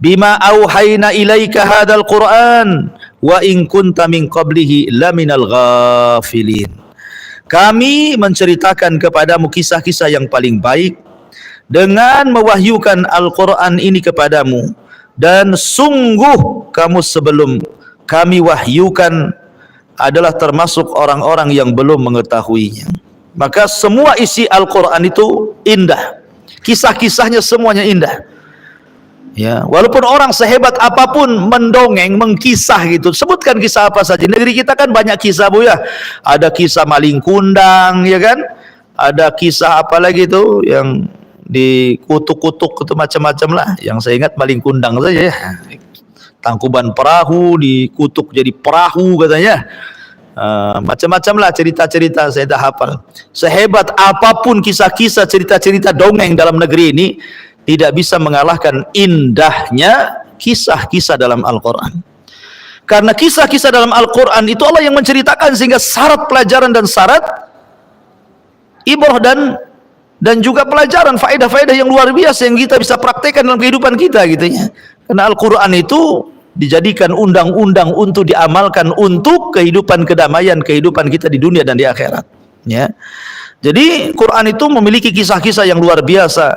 [SPEAKER 2] bima auhayna ilaika hadzal Qur'an wa in kunta min qablihi laminal ghafilin. Kami menceritakan kepadamu kisah-kisah yang paling baik dengan mewahyukan Al-Qur'an ini kepadamu, dan sungguh kamu sebelum kami wahyukan adalah termasuk orang-orang yang belum mengetahuinya. Maka semua isi Al-Quran itu indah, kisah-kisahnya semuanya indah. Ya, walaupun orang sehebat apapun mendongeng, mengkisah gitu, sebutkan kisah apa saja. Negeri kita kan banyak kisah, Bu ya. Ada kisah maling kundang, ya kan? Ada kisah apa lagi tuh yang dikutuk-kutuk itu macam-macam lah. Yang saya ingat maling kundang saja ya. Tangkuban perahu dikutuk jadi perahu katanya. Macam-macam lah cerita-cerita, saya dah hafal. Sehebat apapun kisah-kisah, cerita-cerita dongeng dalam negeri ini, tidak bisa mengalahkan indahnya kisah-kisah dalam Al-Quran. Karena kisah-kisah dalam Al-Quran itu Allah yang menceritakan, sehingga syarat pelajaran dan syarat ibrah dan juga pelajaran, faedah-faedah yang luar biasa yang kita bisa praktekkan dalam kehidupan kita gitu ya. Karena Al-Quran itu dijadikan undang-undang untuk diamalkan untuk kehidupan kedamaian, kehidupan kita di dunia dan di akhirat ya. Jadi Quran itu memiliki kisah-kisah yang luar biasa.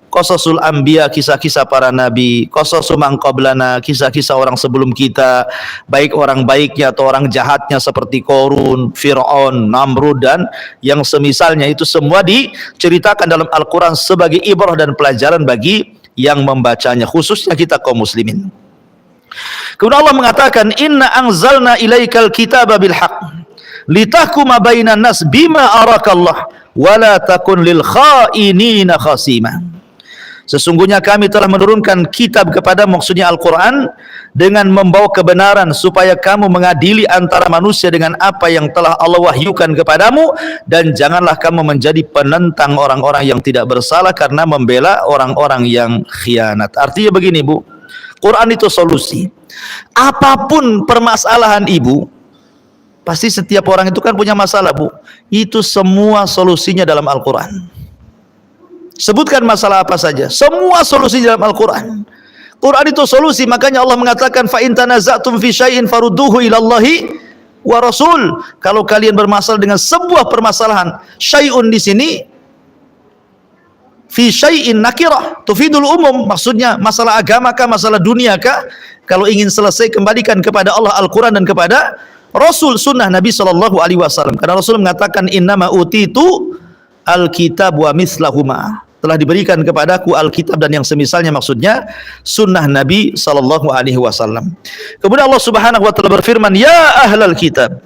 [SPEAKER 2] qasasul anbiya, kisah-kisah para nabi, qasasu man qablana, kisah-kisah orang sebelum kita, baik orang baiknya atau orang jahatnya seperti Qarun, Fir'aun, Namrud dan yang semisalnya, itu semua diceritakan dalam Al-Quran sebagai ibrah dan pelajaran bagi yang membacanya, khususnya kita kaum muslimin. Kemudian Allah mengatakan, inna anzalna ilaikal kitaba bil haqq litahkuma bainan nas bima arakallah wala takun lil khainina khasima. Sesungguhnya kami telah menurunkan kitab kepada, maksudnya Al-Quran, dengan membawa kebenaran supaya kamu mengadili antara manusia dengan apa yang telah Allah wahyukan kepadamu, dan janganlah kamu menjadi penentang orang-orang yang tidak bersalah karena membela orang-orang yang khianat. Artinya begini Bu, Quran itu solusi. Apapun permasalahan ibu, pasti setiap orang itu kan punya masalah Bu, itu semua solusinya dalam Al-Quran. Sebutkan masalah apa saja, semua solusi dalam Al-Quran. Quran itu solusi, makanya Allah mengatakan fa in tanaza'tum fi syai'in farudduhu ilallahi wa rasul. Kalau kalian bermasalah dengan sebuah permasalahan, syai'un di sini fi syai'in nakirah tufidul umum, maksudnya masalah agama kah, masalah dunia kah, kalau ingin selesai kembalikan kepada Allah Al-Quran dan kepada Rasul, sunnah Nabi SAW. Karena Rasul mengatakan innama utitu al-kitab wa mislahuma, telah diberikan kepadaku Alkitab dan yang semisalnya, maksudnya sunnah Nabi SAW. Kemudian Allah Subhanahu wa taala berfirman, ya ahlal kitab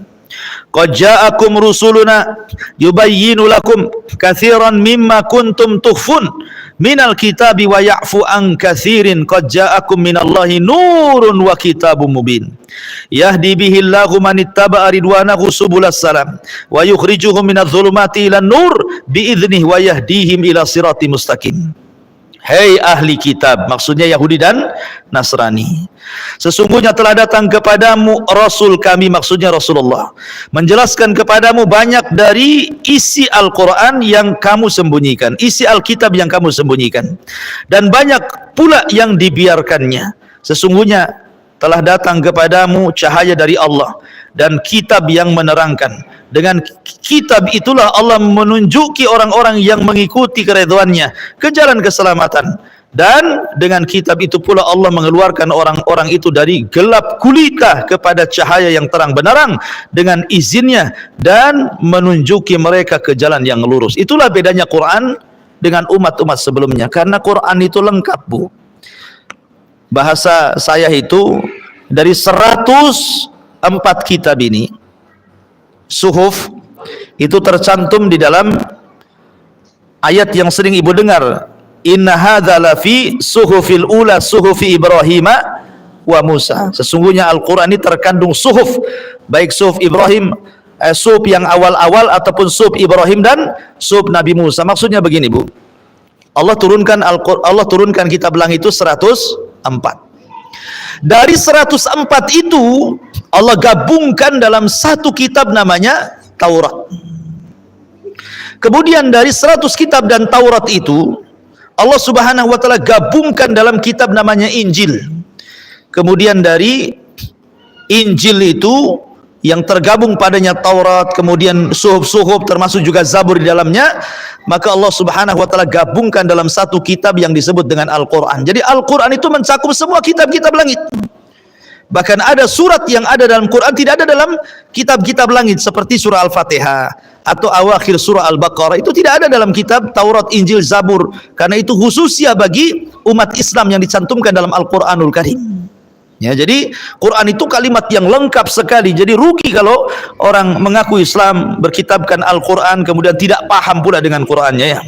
[SPEAKER 2] qad ja'akum rusuluna yubayyinu lakum katsiran mimma kuntum tukhfun minal kitabi wa ya'fu an katsirin qad ja'akum minallahi nurun wa kitabun mubin yahdi bihillahu man ittaba'a ridwanahu subulas salam wa yukhrijuhum minadh dhulumati ilan nur biiznihi wa yahdihim ila siratim mustaqim. Hei ahli kitab, maksudnya Yahudi dan Nasrani, sesungguhnya telah datang kepadamu Rasul kami, maksudnya Rasulullah, menjelaskan kepadamu banyak dari isi Al-Quran yang kamu sembunyikan, isi Alkitab yang kamu sembunyikan, dan banyak pula yang dibiarkannya. Sesungguhnya telah datang kepadamu cahaya dari Allah dan kitab yang menerangkan. Dengan kitab itulah Allah menunjuki orang-orang yang mengikuti keridhaannya ke jalan keselamatan, dan dengan kitab itu pula Allah mengeluarkan orang-orang itu dari gelap gulita kepada cahaya yang terang benderang dengan izinnya, dan menunjuki mereka ke jalan yang lurus. Itulah bedanya Quran dengan umat-umat sebelumnya, karena Quran itu lengkap Bu. Bahasa saya itu, dari 104 kitab ini, suhuf, itu tercantum di dalam ayat yang sering ibu dengar, inna hadza lafi suhufil ula suhufi Ibrahim wa Musa. Sesungguhnya Al-Quran ini terkandung suhuf, baik suhuf Ibrahim, suhuf yang awal-awal ataupun suhuf Ibrahim dan suhuf Nabi Musa. Maksudnya begini Bu, Allah turunkan kitab langit itu 104. Dari 104 itu Allah gabungkan dalam satu kitab namanya Taurat. Kemudian dari 100 kitab dan Taurat itu Allah Subhanahu wa taala gabungkan dalam kitab namanya Injil. Kemudian dari Injil itu yang tergabung padanya Taurat, kemudian suhuf-suhuf termasuk juga Zabur di dalamnya, maka Allah Subhanahu wa taala gabungkan dalam satu kitab yang disebut dengan Al-Quran. Jadi Al-Quran itu mencakup semua kitab-kitab langit. Bahkan ada surat yang ada dalam Quran tidak ada dalam kitab-kitab langit, seperti surah Al-Fatihah atau awakhir surah Al-Baqarah, itu tidak ada dalam kitab Taurat, Injil, Zabur, karena itu khususnya bagi umat Islam yang dicantumkan dalam Al-Quranul Karim. Ya, jadi Quran itu kalimat yang lengkap sekali. Jadi rugi kalau orang mengaku Islam, berkitabkan Al-Quran, kemudian tidak paham pula dengan Qurannya ya.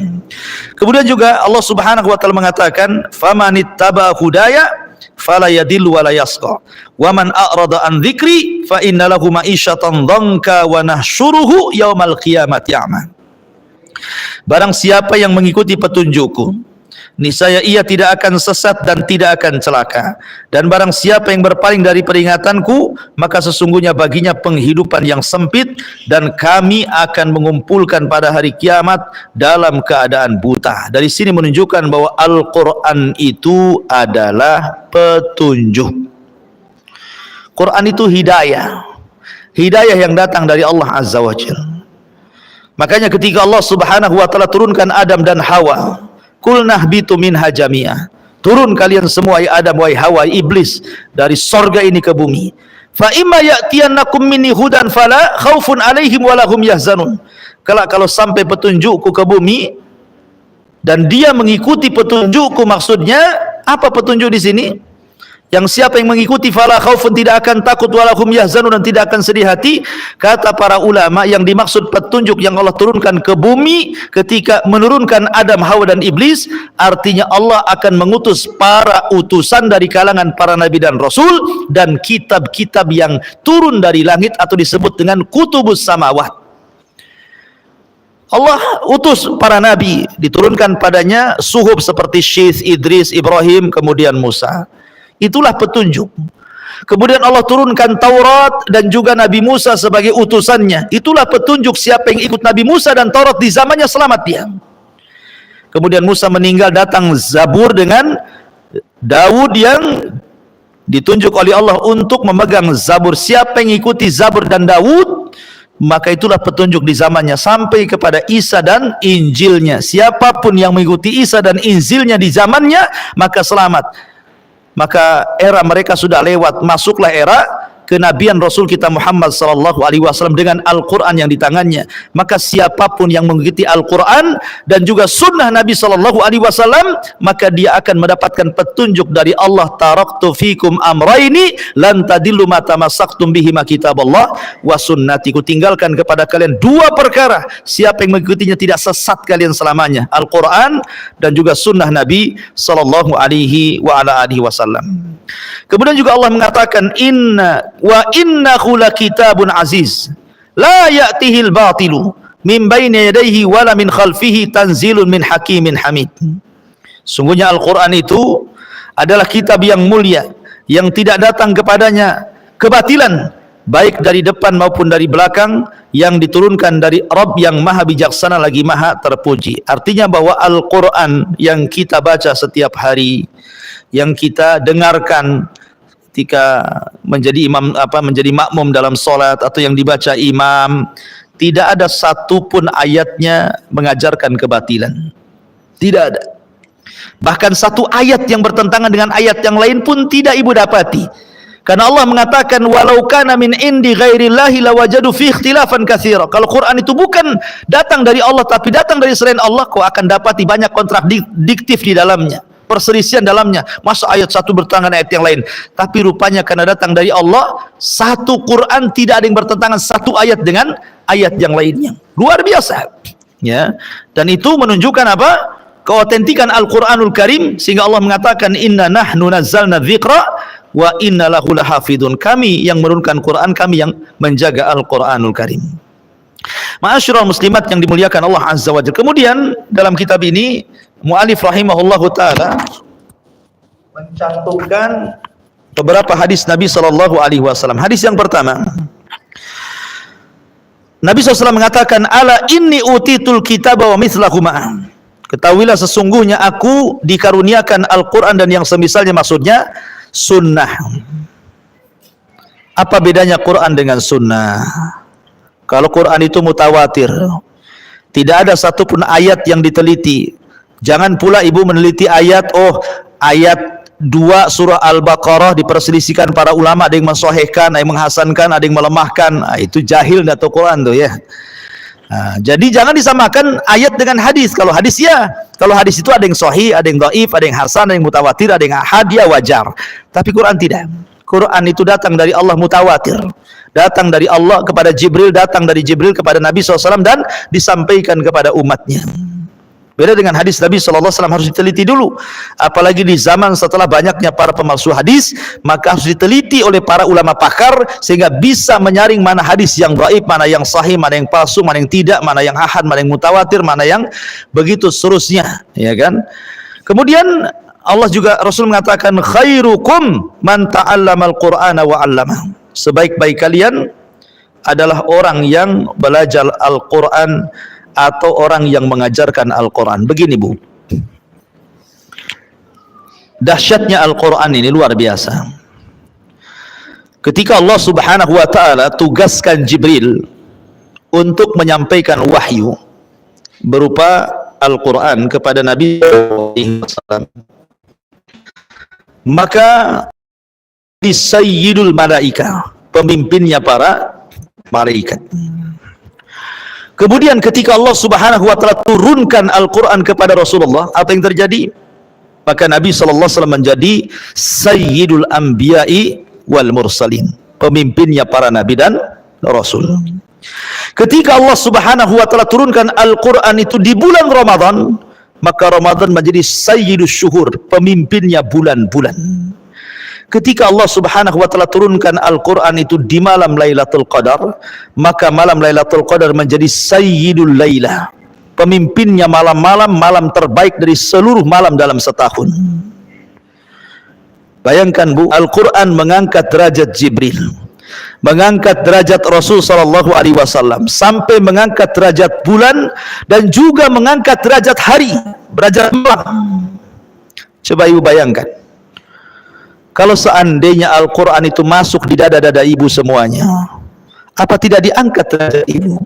[SPEAKER 2] Kemudian juga Allah Subhanahu wa taala mengatakan, "Famanittaba hudaya fala yadillu wa la yasqa. Wa man a'rada an dzikri fa inna lahu ma'isyatan dhanka wa nahsyuruhu yaumal qiyamati a'ma." Barang siapa yang mengikuti petunjukku, niscaya ia tidak akan sesat dan tidak akan celaka. Dan barang siapa yang berpaling dari peringatanku, maka sesungguhnya baginya penghidupan yang sempit, dan kami akan mengumpulkan pada hari kiamat dalam keadaan buta. Dari sini menunjukkan bahwa Al-Quran itu adalah petunjuk. Quran itu hidayah, hidayah yang datang dari Allah Azza wa Jalla. Makanya ketika Allah Subhanahu wa taala turunkan Adam dan Hawa, qulna ihbitu minha jami'ah. Turun kalian semua, wahai Adam, wahai Hawa, iblis, dari sorga ini ke bumi. Fa imma ya'tiyannakum minni hudan fala khaufun 'alaihim wa lahum yahzanun. Kalau sampai petunjukku ke bumi dan dia mengikuti petunjukku, maksudnya apa petunjuk di sini? Yang siapa yang mengikuti fala khaufun, tidak akan takut, walahum yahzanun, dan tidak akan sedih hati. Kata para ulama, yang dimaksud petunjuk yang Allah turunkan ke bumi ketika menurunkan Adam, Hawa dan iblis, artinya Allah akan mengutus para utusan dari kalangan para nabi dan rasul dan kitab-kitab yang turun dari langit atau disebut dengan kutubus samawat. Allah utus para nabi, diturunkan padanya suhuf seperti Syith, Idris, Ibrahim, kemudian Musa. Itulah petunjuk. Kemudian Allah turunkan Taurat dan juga Nabi Musa sebagai utusannya. Itulah petunjuk. Siapa yang ikut Nabi Musa dan Taurat di zamannya, selamat dia. Kemudian Musa meninggal, datang Zabur dengan Daud yang ditunjuk oleh Allah untuk memegang Zabur. Siapa yang ikuti Zabur dan Daud, maka itulah petunjuk di zamannya, sampai kepada Isa dan Injilnya. Siapapun yang mengikuti Isa dan Injilnya di zamannya, maka selamat. Maka era mereka sudah lewat, masuklah era kenabian Rasul kita Muhammad sallallahu alaihi wasallam dengan Al-Qur'an yang di tangannya. Maka siapapun yang mengikuti Al-Qur'an dan juga sunnah Nabi sallallahu alaihi wasallam, maka dia akan mendapatkan petunjuk dari Allah. Taraktu fikum amraini lan tadillu ma tamassaktum bihi ma kitaballah wa sunnati. Ku tinggalkan kepada kalian dua perkara, siapa yang mengikutinya tidak sesat kalian selamanya, Al-Qur'an dan juga sunnah Nabi sallallahu alaihi wa ala alihi wasallam. Kemudian juga Allah mengatakan innahu lakitabun aziz la ya'tihil batilu min baini yadayhi wala min khalfihi tanzilun min hakimin hamid. Sungguhnya Al-Quran itu adalah kitab yang mulia yang tidak datang kepadanya kebatilan, baik dari depan maupun dari belakang, yang diturunkan dari Rabb yang maha bijaksana lagi maha terpuji. Artinya bahwa Al-Quran yang kita baca setiap hari, yang kita dengarkan ketika menjadi menjadi makmum dalam solat atau yang dibaca imam, tidak ada satupun ayatnya mengajarkan kebatilan. Tidak ada. Bahkan satu ayat yang bertentangan dengan ayat yang lain pun tidak ibu dapati. Karena Allah mengatakan walau kana min indi ghairillahi lawajadu fi ikhtilafan katsira. Kalau Quran itu bukan datang dari Allah tapi datang dari selain Allah, kau akan dapati banyak kontradiktif di dalamnya, perselisihan dalamnya. Masa ayat satu bertentangan ayat yang lain? Tapi rupanya karena datang dari Allah, satu Quran tidak ada yang bertentangan satu ayat dengan ayat yang lainnya. Luar biasa, ya. Dan itu menunjukkan apa? Keautentikan Al-Qur'anul Karim, sehingga Allah mengatakan inna nahnu nazzalna dzikra wa inna lahu lahafidun. Kami yang menurunkan Quran, kami yang menjaga Al-Qur'anul Karim. Ma'asyiral muslimat yang dimuliakan Allah Azza wa Jalla. Kemudian dalam kitab ini mu'alif rahimahullahu ta'ala mencantumkan beberapa hadis Nabi sallallahu alaihi wasallam. Hadis yang pertama, Nabi SAW mengatakan ala inni utitul kitaba wa mithlahu ma'ah. Ketahuilah sesungguhnya aku dikaruniakan Al-Quran dan yang semisalnya, maksudnya sunnah. Apa bedanya Quran dengan sunnah? Kalau Quran itu mutawatir, tidak ada satupun ayat yang diteliti. Jangan pula ibu meneliti ayat, ayat 2 surah Al-Baqarah diperselisihkan para ulama, ada yang mensahihkan, ada yang menghasankan, ada yang melemahkan. Itu jahil atau Quran tuh ya. Jadi jangan disamakan ayat dengan hadis. Kalau hadis ya, kalau hadis itu ada yang sahih, ada yang dhaif, ada yang hasan, ada yang mutawatir, ada yang ahad, ya wajar. Tapi Quran tidak. Quran itu datang dari Allah mutawatir, datang dari Allah kepada Jibril, datang dari Jibril kepada Nabi SAW dan disampaikan kepada umatnya. Beda dengan hadis Nabi SAW, harus diteliti dulu. Apalagi di zaman setelah banyaknya para pemalsu hadis, maka harus diteliti oleh para ulama pakar sehingga bisa menyaring mana hadis yang dhaif, mana yang sahih, mana yang palsu, mana yang tidak, mana yang ahad, mana yang mutawatir, mana yang begitu seterusnya, ya kan? Kemudian Allah juga, Rasul mengatakan khairukum man ta'allamal Qur'ana wa 'allamah. Sebaik-baik kalian adalah orang yang belajar Al-Qur'an atau orang yang mengajarkan Al-Quran. Begini Bu, dahsyatnya Al-Quran ini luar biasa. Ketika Allah Subhanahu wa ta'ala tugaskan Jibril untuk menyampaikan wahyu berupa Al-Quran kepada Nabi SAW, maka di Sayyidul Malaika, pemimpinnya para malaikat. Kemudian ketika Allah Subhanahu wa taala turunkan Al-Quran kepada Rasulullah, apa yang terjadi? Maka Nabi SAW menjadi Sayyidul Anbiya'i wal Mursalin, pemimpinnya para nabi dan rasul. Ketika Allah Subhanahu wa taala turunkan Al-Quran itu di bulan Ramadan, maka Ramadan menjadi Sayyidus Syuhur, pemimpinnya bulan-bulan. Ketika Allah Subhanahu wa taala turunkan Al-Quran itu di malam Lailatul Qadar, maka malam Lailatul Qadar menjadi Sayyidul Lailah, pemimpinnya malam-malam, malam terbaik dari seluruh malam dalam setahun. Bayangkan Bu, Al-Quran mengangkat derajat Jibril, mengangkat derajat Rasul sallallahu alaihi wasallam, sampai mengangkat derajat bulan dan juga mengangkat derajat hari, derajat malam. Coba Ibu bayangkan, kalau seandainya Al-Quran itu masuk di dada-dada ibu semuanya, apa tidak diangkat derajat ibu?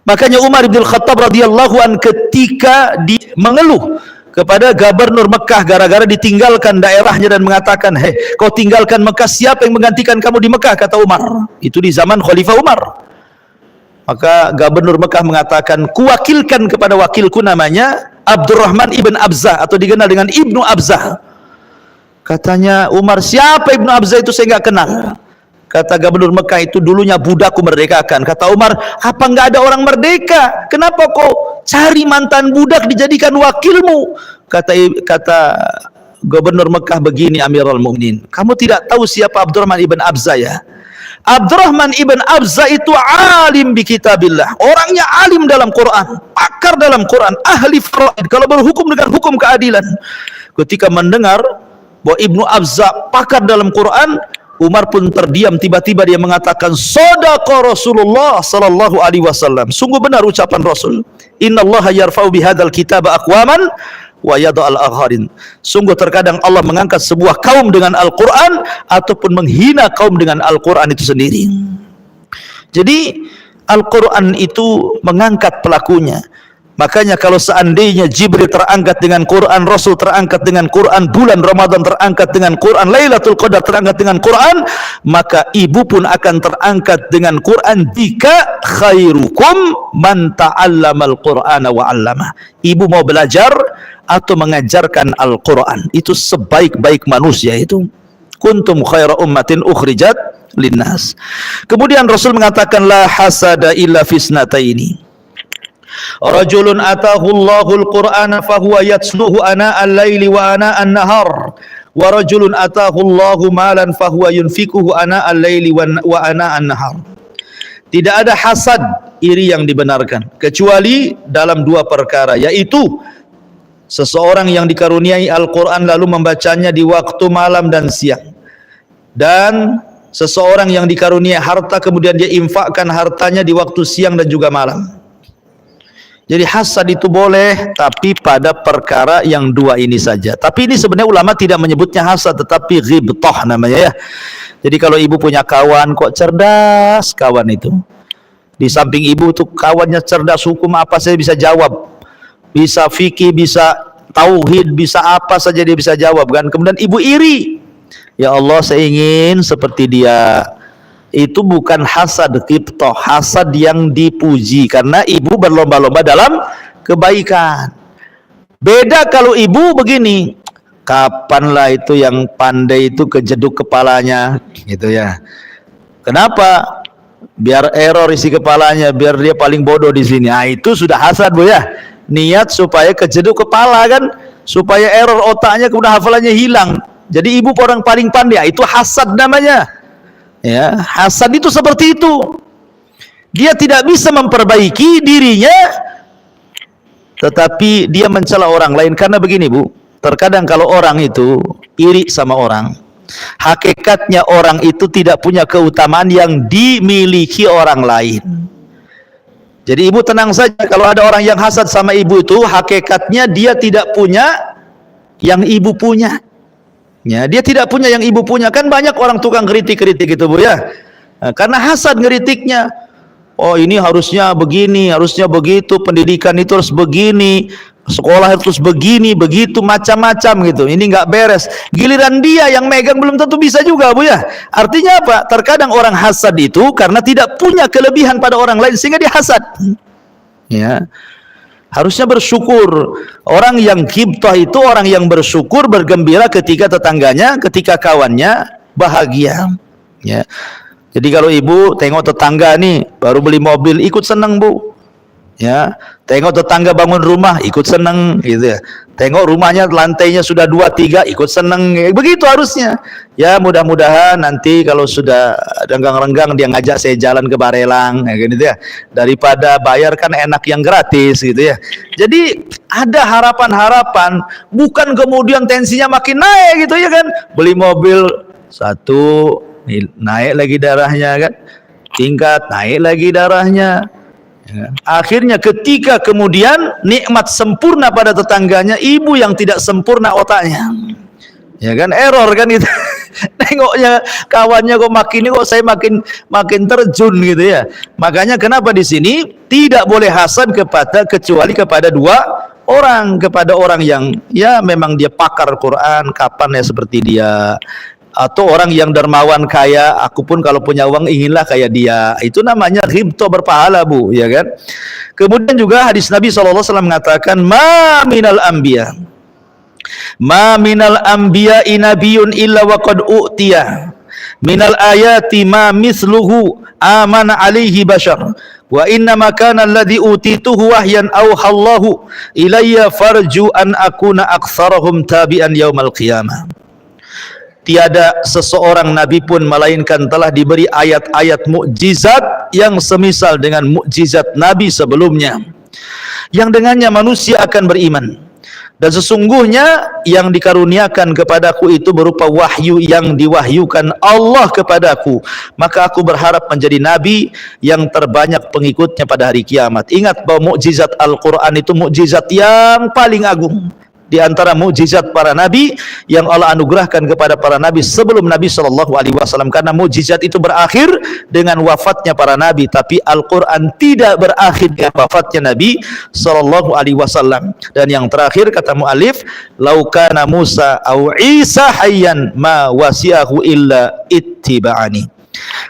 [SPEAKER 2] Makanya Umar bin Khattab radhiyallahu an ketika mengeluh kepada gubernur Mekah gara-gara ditinggalkan daerahnya dan mengatakan, "Hei, kau tinggalkan Mekah, siapa yang menggantikan kamu di Mekah?" kata Umar. Itu di zaman Khalifah Umar. Maka gubernur Mekah mengatakan, "Kuwakilkan kepada wakilku namanya Abdurrahman ibn Abzah atau dikenal dengan Ibnu Abzah." Katanya Umar, "Siapa Ibnu Abzah itu? Saya nggak kenal." Kata gubernur Mekah, "Itu dulunya budakku merdekakan." Kata Umar, "Apa nggak ada orang merdeka? Kenapa kau cari mantan budak dijadikan wakilmu?" Kata gubernur Mekah, "Begini Amirul Mukminin, kamu tidak tahu siapa Abdurrahman ibn Abzah ya? Abdurrahman ibn Abzah itu alim bi kitabillah, orangnya alim dalam Quran, pakar dalam Quran, ahli faraid, kalau berhukum dengan hukum keadilan." Ketika mendengar bahwa Ibnu Abzah pakar dalam Quran, Umar pun terdiam. Tiba-tiba dia mengatakan, "Shadaqa Rasulullah sallallahu alaihi wasallam." Sungguh benar ucapan Rasul. "Innallaha yarfa'u bihadzal kitaba aqwaman wa yada'al akharin." Sungguh terkadang Allah mengangkat sebuah kaum dengan Al-Quran ataupun menghina kaum dengan Al-Quran itu sendiri. Jadi Al-Quran itu mengangkat pelakunya. Makanya kalau seandainya Jibril terangkat dengan Quran, Rasul terangkat dengan Quran, bulan Ramadan terangkat dengan Quran, Lailatul Qadar terangkat dengan Quran, maka ibu pun akan terangkat dengan Quran jika khairukum man ta'allamal Qur'ana wa 'allama. Ibu mau belajar atau mengajarkan Al-Quran, itu sebaik-baik manusia itu. Kuntum khaira ummatin ukhrijat linnas. Kemudian Rasul mengatakan, la hasada illa fisnataini. Rajulun atahu Allahul Qur'ana fahuwa yatsluhu ana al-laili wa ana an-nahar, wa rajulun atahu Allahu malan fahuwa yunfikuhu ana al-laili wa ana an-nahar. Tidak ada hasad, iri yang dibenarkan kecuali dalam dua perkara, yaitu seseorang yang dikaruniai Al-Quran lalu membacanya di waktu malam dan siang, dan seseorang yang dikaruniai harta kemudian dia infakkan hartanya di waktu siang dan juga malam. Jadi hasad itu boleh, tapi pada perkara yang dua ini saja. Tapi ini sebenarnya ulama tidak menyebutnya hasad, tetapi ghibtah namanya ya. Jadi kalau ibu punya kawan kok cerdas, kawan itu di samping ibu tuh kawannya cerdas, hukum apa saja bisa jawab, bisa fikih, bisa tauhid, bisa apa saja dia bisa jawab kan. Kemudian ibu iri, ya Allah saya ingin seperti dia. Itu bukan hasad ghibtah, hasad yang dipuji karena ibu berlomba-lomba dalam kebaikan. Beda kalau ibu begini, kapanlah itu yang pandai itu kejeduk kepalanya gitu ya. Kenapa? Biar error isi kepalanya, biar dia paling bodoh di sini. Ah, itu sudah hasad Bu ya. Niat supaya kejeduk kepala kan, supaya error otaknya kemudian hafalannya hilang. Jadi ibu orang paling pandai, itu hasad namanya. Ya, hasad itu seperti itu. Dia tidak bisa memperbaiki dirinya, tetapi dia mencela orang lain. Karena begini Bu, terkadang kalau orang itu iri sama orang, hakikatnya orang itu tidak punya keutamaan yang dimiliki orang lain. Jadi ibu tenang saja, kalau ada orang yang hasad sama ibu itu, hakikatnya dia tidak punya yang ibu punya. Ya, dia tidak punya yang ibu punya. Kan banyak orang tukang kritik-kritik gitu Bu ya. Nah, karena hasad ngeritiknya. Oh ini harusnya begini, harusnya begitu, pendidikan itu harus begini, sekolah harus begini, begitu, macam-macam gitu. Ini nggak beres. Giliran dia yang megang belum tentu bisa juga, Bu ya. Artinya apa? Terkadang orang hasad itu karena tidak punya kelebihan pada orang lain sehingga dia hasad. Ya. Harusnya bersyukur. Orang yang ghibthah itu orang yang bersyukur, bergembira ketika tetangganya, ketika kawannya bahagia. Ya. Jadi kalau ibu tengok tetangga nih baru beli mobil, ikut senang, Bu. Ya, tengok tetangga bangun rumah, ikut senang gitu ya. Tengok rumahnya lantainya sudah 2, 3, ikut senang. Begitu harusnya. Ya, mudah-mudahan nanti kalau sudah renggang-renggang dia ngajak saya jalan ke Barelang, ya, gitu ya. Daripada bayar kan enak yang gratis gitu ya. Jadi ada harapan-harapan, bukan kemudian tensinya makin naik gitu ya kan. Beli mobil satu, naik lagi darahnya kan, tingkat naik lagi darahnya ya. Akhirnya ketika kemudian nikmat sempurna pada tetangganya, ibu yang tidak sempurna otaknya ya kan, error kan gitu. Nengoknya kawannya kok makin ini, kok saya makin terjun gitu ya. Makanya kenapa di sini tidak boleh hasad kecuali kepada dua orang, kepada orang yang ya memang dia pakar Quran, kapan ya seperti dia, atau orang yang dermawan kaya, aku pun kalau punya uang inginlah kayak dia. Itu namanya ghibthah berpahala, Bu, ya kan? Kemudian juga hadis Nabi SAW mengatakan, ma minal anbiya nabiyun illa wa qad u'tiya minal ayati ma misluhu amana alaihi bashar wa inna ma kana alladhi utituhu wahyan awhallahu ilayya farju an akuna aktsarahum tabi'an yaumal qiyamah. Tiada seseorang nabi pun melainkan telah diberi ayat-ayat mukjizat yang semisal dengan mukjizat nabi sebelumnya, yang dengannya manusia akan beriman. Dan sesungguhnya yang dikaruniakan kepadaku itu berupa wahyu yang diwahyukan Allah kepadaku, maka aku berharap menjadi nabi yang terbanyak pengikutnya pada hari kiamat. Ingat bahwa mukjizat Al-Quran itu mukjizat yang paling agung di antara mukjizat para nabi yang Allah anugerahkan kepada para nabi sebelum Nabi SAW, karena mukjizat itu berakhir dengan wafatnya para nabi, tapi Al-Quran tidak berakhir dengan wafatnya Nabi SAW. Dan yang terakhir kata mu'alif, laukana Musa au Isa hayyan ma wasi'ahu illa ittiba'ani.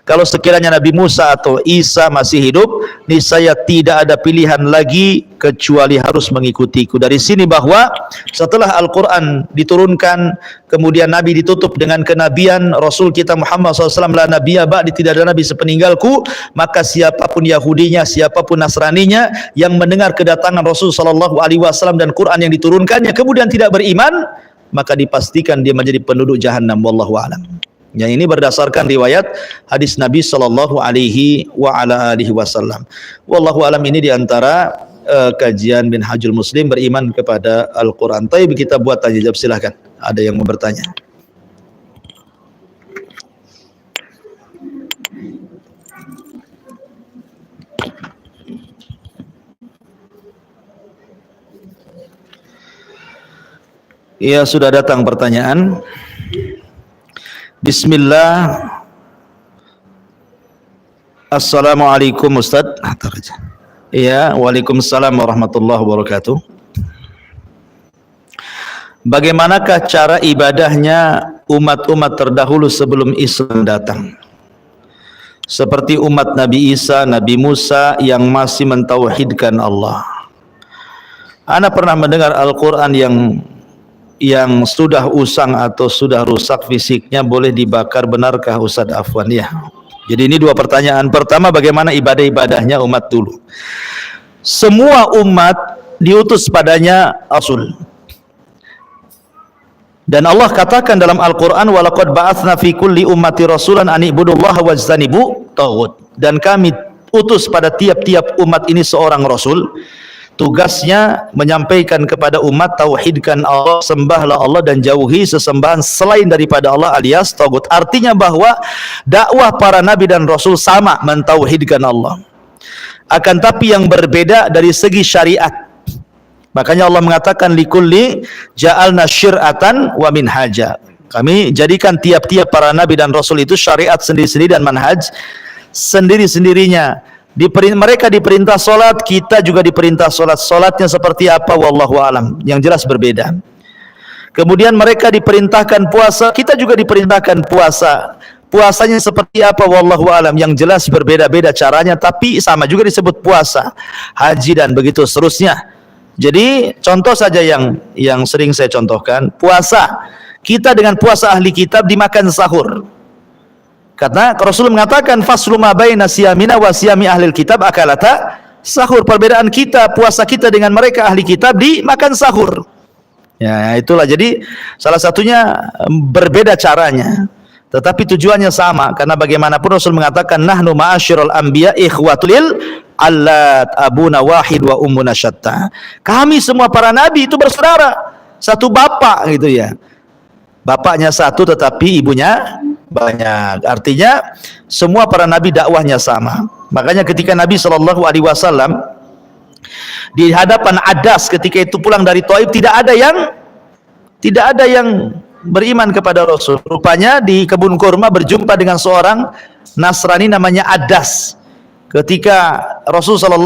[SPEAKER 2] Kalau sekiranya Nabi Musa atau Isa masih hidup, niscaya tidak ada pilihan lagi kecuali harus mengikutiku. Dari sini bahwa setelah Al-Quran diturunkan, kemudian Nabi ditutup dengan kenabian, Rasul kita Muhammad SAW, la nabiyya ba'di, tidak ada Nabi sepeninggalku, maka siapapun Yahudinya, siapapun Nasraninya yang mendengar kedatangan Rasul SAW dan Quran yang diturunkannya kemudian tidak beriman, maka dipastikan dia menjadi penduduk jahannam. Wallahu a'lam. Yang ini berdasarkan riwayat hadis Nabi sallallahu alaihi wa ala alihi wasallam. Wallahu alam, ini diantara kajian Minhajul Muslim beriman kepada Al-Quran. Tapi kita buat tanya jawab, silahkan. Ada yang mau bertanya? Ya, sudah datang pertanyaan. Bismillah. Assalamualaikum Ustaz. Ya, waalaikumsalam warahmatullahi wabarakatuh. Bagaimanakah cara ibadahnya umat-umat terdahulu sebelum Islam datang? Seperti umat Nabi Isa, Nabi Musa yang masih mentauhidkan Allah. Ana pernah mendengar Al-Quran yang sudah usang atau sudah rusak fisiknya boleh dibakar, benarkah Ustaz? Afwan ya. Jadi ini dua pertanyaan. Pertama, bagaimana ibadah-ibadahnya umat dulu? Semua umat diutus padanya Rasul. Dan Allah katakan dalam Al-Quran, walaqad ba'atsna fi kulli ummati rasulan an ibudullaha wajtanibu taghut. Dan kami utus pada tiap-tiap umat ini seorang Rasul. Tugasnya menyampaikan kepada umat, tauhidkan Allah, sembahlah Allah dan jauhi sesembahan selain daripada Allah alias tagut. Artinya bahwa dakwah para nabi dan rasul sama, mentauhidkan Allah. Akan tapi yang berbeda dari segi syariat. Makanya Allah mengatakan likulli ja'alna syir'atan wa minhaja. Kami jadikan tiap-tiap para nabi dan rasul itu syariat sendiri-sendiri dan manhaj sendiri-sendirinya. Mereka diperintah solat, kita juga diperintah solat. Solatnya seperti apa? Wallahu alam. Yang jelas berbeda. Kemudian mereka diperintahkan puasa, kita juga diperintahkan puasa. Puasanya seperti apa? Wallahu alam. Yang jelas berbeda-beda caranya, tapi sama juga disebut puasa. Haji dan begitu seterusnya. Jadi contoh saja yang sering saya contohkan, puasa. Kita dengan puasa ahli kitab dimakan sahur. Karena Rasul mengatakan faslu ma baina siyamina wa siyami ahlil kitab akalata sahur. Perbedaan kita, puasa kita dengan mereka ahli kitab dimakan sahur. Ya, itulah. Jadi salah satunya berbeda caranya, tetapi tujuannya sama. Karena bagaimanapun Rasul mengatakan nahnu ma'asyiral anbiya ikhwatul allat abuna wahid wa ummuna syatta. Kami semua para nabi itu bersaudara, satu bapak gitu ya. Bapaknya satu tetapi ibunya banyak. Artinya semua para nabi dakwahnya sama. Makanya ketika Nabi SAW di hadapan Adas ketika itu pulang dari Taif, tidak ada yang beriman kepada Rasul. Rupanya di kebun kurma berjumpa dengan seorang Nasrani namanya Adas. Ketika Rasul SAW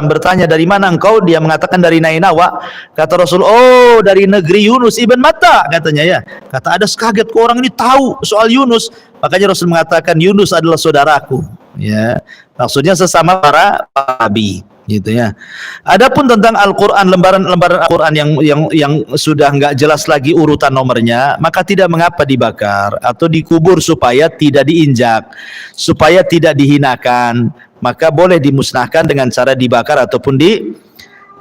[SPEAKER 2] bertanya, dari mana engkau? Dia mengatakan dari Nainawa. Kata Rasul, oh dari negeri Yunus ibn Matta, katanya ya. Kata Adas kaget, kok orang ini tahu soal Yunus? Makanya Rasul mengatakan Yunus adalah saudaraku. Ya, maksudnya sesama para nabi, gitu ya. Adapun tentang Al-Quran, lembaran-lembaran Al-Quran yang sudah nggak jelas lagi urutan nomornya, maka tidak mengapa dibakar atau dikubur supaya tidak diinjak, supaya tidak dihinakan. Maka boleh dimusnahkan dengan cara dibakar ataupun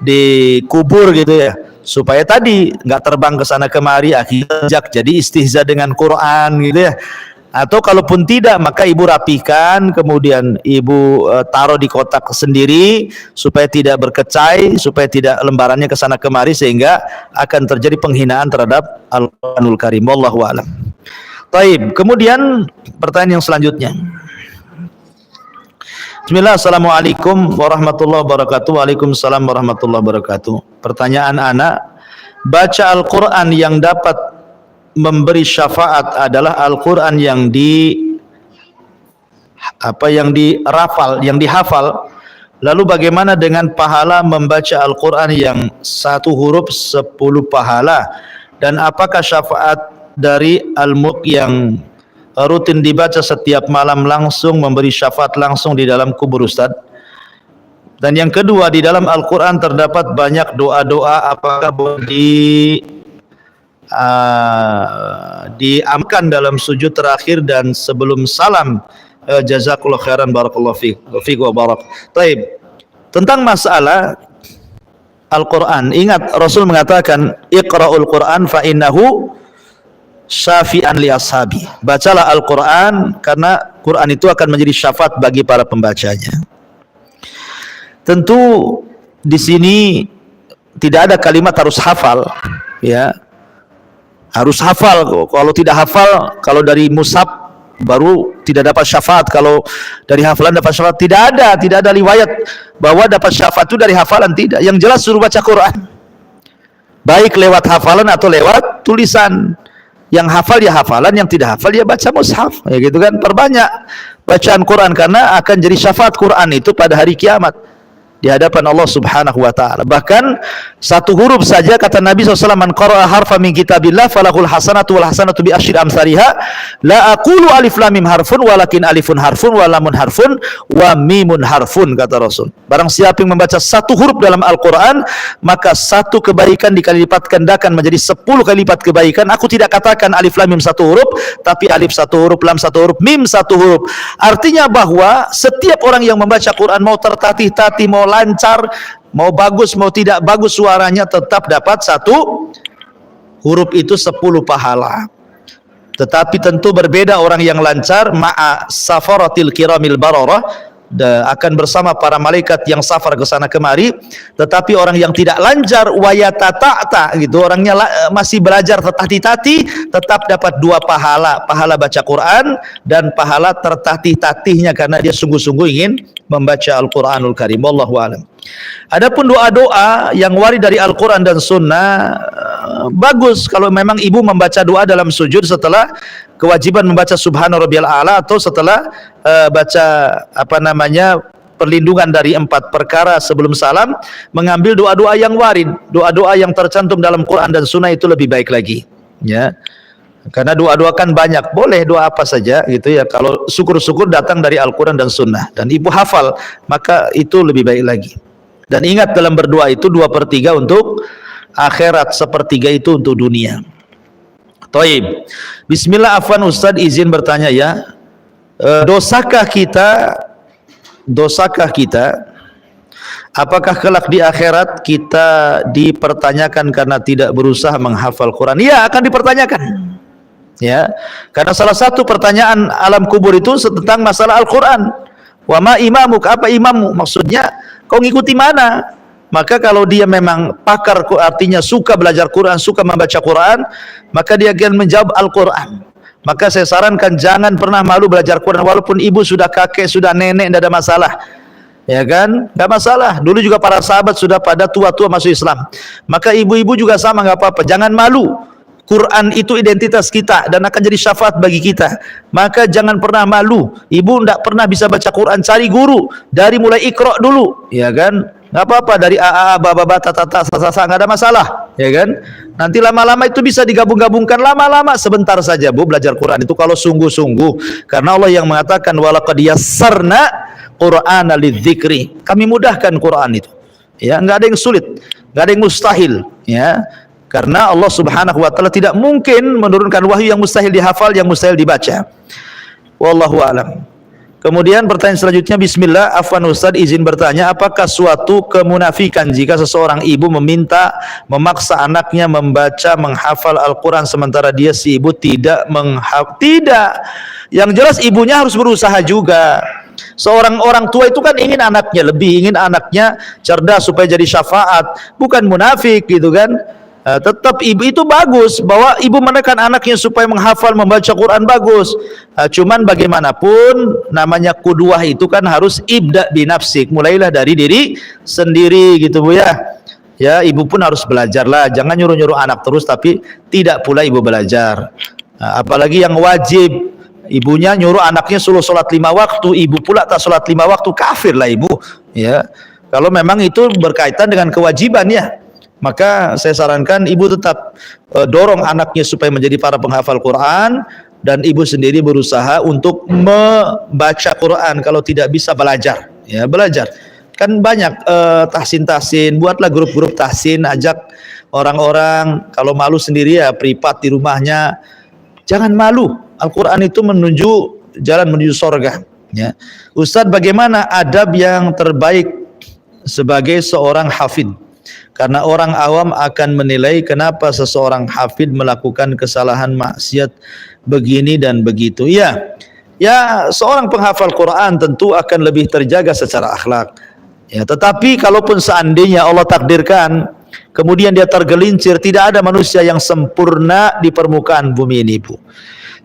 [SPEAKER 2] dikubur gitu ya, supaya tadi nggak terbang ke sana kemari akhirnya injak, jadi istihza dengan Quran gitu ya. Atau kalaupun tidak, maka ibu rapikan, kemudian ibu taruh di kotak sendiri supaya tidak berkecai, supaya tidak lembarannya ke sana kemari, sehingga akan terjadi penghinaan terhadap Al-Qur'anul Karim. Wallahu a'lam. Taib. Kemudian pertanyaan yang selanjutnya. Bismillah, assalamualaikum warahmatullahi wabarakatuh. Waalaikumsalam warahmatullahi wabarakatuh. Pertanyaan anak, baca Al-Quran yang dapat memberi syafaat adalah Al-Quran yang dihafal. Lalu bagaimana dengan pahala membaca Al-Quran yang satu huruf 10 pahala? Dan apakah syafaat dari Al-Mulk yang rutin dibaca setiap malam langsung memberi syafaat langsung di dalam kubur Ustaz? Dan yang kedua, di dalam Al-Quran terdapat banyak doa-doa, apakah boleh diamalkan dalam sujud terakhir dan sebelum salam? Jazakallahu khairan, barakallahu fiik wa barak. Taib. Tentang masalah Al-Quran, ingat Rasul mengatakan iqra'ul Quran fa innahu syafi'an li ashabi. Bacalah Al-Quran karena Quran itu akan menjadi syafaat bagi para pembacanya. Tentu di sini tidak ada kalimat harus hafal, ya. Harus hafal. Kalau tidak hafal, kalau dari mushaf baru tidak dapat syafaat, kalau dari hafalan dapat syafaat. Tidak ada riwayat bahwa dapat syafaat itu dari hafalan, tidak. Yang jelas suruh baca Quran, baik lewat hafalan atau lewat tulisan. Yang hafal ya hafalan, yang tidak hafal ya baca mushaf, ya gitu kan. Perbanyak bacaan Quran karena akan jadi syafaat Quran itu pada hari kiamat di hadapan Allah Subhanahu wa taala. Bahkan satu huruf saja kata Nabi SAW, man qara'a harfa min kitabillah falahul hasanatu wal hasanatu bi asyri amsalihha la aqulu alif lam mim harfun walakin alifun harfun wa lamun harfun wa mimun harfun, kata Rasul. Barang siapa yang membaca satu huruf dalam Al-Quran, maka satu kebaikan dikali lipat gandakan menjadi 10 kali lipat kebaikan. Aku tidak katakan alif lam mim satu huruf, tapi alif satu huruf, lam satu huruf, mim satu huruf. Artinya bahwa setiap orang yang membaca Quran, mau tertatih-tatih, mau lancar, mau bagus, mau tidak bagus suaranya, tetap dapat satu huruf itu 10 pahala. Tetapi tentu berbeda orang yang lancar ma'a safaratil kiramil bararah, akan bersama para malaikat yang safar ke sana kemari. Tetapi orang yang tidak lancar wayatata gitu, orangnya masih belajar tertatih-tatih, tetap dapat 2 pahala, pahala baca Quran dan pahala tertatih-tatihnya karena dia sungguh-sungguh ingin membaca Al-Quranul Karim. Wallahu a'lam. Adapun doa-doa yang warid dari Al-Quran dan Sunnah, bagus kalau memang ibu membaca doa dalam sujud setelah kewajiban membaca Subhana Rabbiyal A'la atau setelah baca perlindungan dari 4 perkara sebelum salam, mengambil doa-doa yang warid, doa-doa yang tercantum dalam Quran dan Sunnah itu lebih baik lagi, ya. Karena doa-doa kan banyak, boleh doa apa saja gitu ya. Kalau syukur-syukur datang dari Al-Quran dan Sunnah dan ibu hafal, maka itu lebih baik lagi. Dan ingat dalam berdoa itu 2/3 untuk akhirat, 1/3 itu untuk dunia. Taib. Bismillah, afwan Ustaz, izin bertanya ya. Dosakah kita apakah kelak di akhirat kita dipertanyakan karena tidak berusaha menghafal Quran? Ya, akan dipertanyakan. Ya, karena salah satu pertanyaan alam kubur itu tentang masalah Al-Quran. Wa ma imamuk, apa imammu? Maksudnya kau ngikuti mana? Maka kalau dia memang pakar, artinya suka belajar Quran, suka membaca Quran, maka dia akan menjawab Al-Quran. Maka saya sarankan jangan pernah malu belajar Quran, walaupun ibu sudah kakek, sudah nenek, tidak ada masalah. Ya kan? Tidak masalah. Dulu juga para sahabat sudah pada tua-tua masuk Islam. Maka ibu-ibu juga sama, nggak apa-apa. Jangan malu. Quran itu identitas kita dan akan jadi syafaat bagi kita. Maka jangan pernah malu. Ibu tidak pernah bisa baca Quran, cari guru. Dari mulai Iqra dulu, ya kan? Nggak apa-apa, dari AA, Baba, Tata, Sasa, nggak ada masalah, ya kan? Nanti lama-lama itu bisa digabung-gabungkan, lama-lama sebentar saja Bu belajar Quran itu kalau sungguh-sungguh. Karena Allah yang mengatakan walaqad yassarna Qur'ana lidzikri. Kami mudahkan Quran itu. Ya, nggak ada yang sulit, nggak ada yang mustahil, ya. Karena Allah Subhanahu wa taala tidak mungkin menurunkan wahyu yang mustahil dihafal, yang mustahil dibaca. Wallahu a'lam. Kemudian pertanyaan selanjutnya, bismillah, afwan Ustaz, izin bertanya, apakah suatu kemunafikan jika seseorang ibu memaksa anaknya membaca, menghafal Al-Quran sementara dia si ibu tidak menghafal? Tidak. Yang jelas ibunya harus berusaha juga. Seorang orang tua itu kan ingin anaknya cerdas supaya jadi syafaat, bukan munafik gitu kan. Tetap ibu itu bagus bahwa ibu menekan anaknya supaya menghafal, membaca Quran, bagus. Cuman bagaimanapun namanya qudwah itu kan harus ibda binafsik, mulailah dari diri sendiri gitu Bu ya. Ya, ibu pun harus belajar lah, jangan nyuruh-nyuruh anak terus tapi tidak pula ibu belajar. Apalagi yang wajib, ibunya nyuruh anaknya suruh sholat 5 waktu, ibu pula tak sholat 5 waktu, kafir lah ibu. Ya, kalau memang itu berkaitan dengan kewajiban ya. Maka saya sarankan ibu tetap dorong anaknya supaya menjadi para penghafal Quran, dan ibu sendiri berusaha untuk membaca Quran. Kalau tidak bisa belajar, ya belajar. Kan banyak tahsin, buatlah grup-grup tahsin, ajak orang-orang. Kalau malu sendiri ya privat di rumahnya. Jangan malu. Al-Quran itu jalan menuju sorga. Ya. Ustadz, bagaimana adab yang terbaik sebagai seorang hafid? Karena orang awam akan menilai kenapa seseorang hafid melakukan kesalahan maksiat begini dan begitu. Ya, seorang penghafal Quran tentu akan lebih terjaga secara akhlak. Ya, tetapi kalaupun seandainya Allah takdirkan kemudian dia tergelincir, tidak ada manusia yang sempurna di permukaan bumi ini Bu.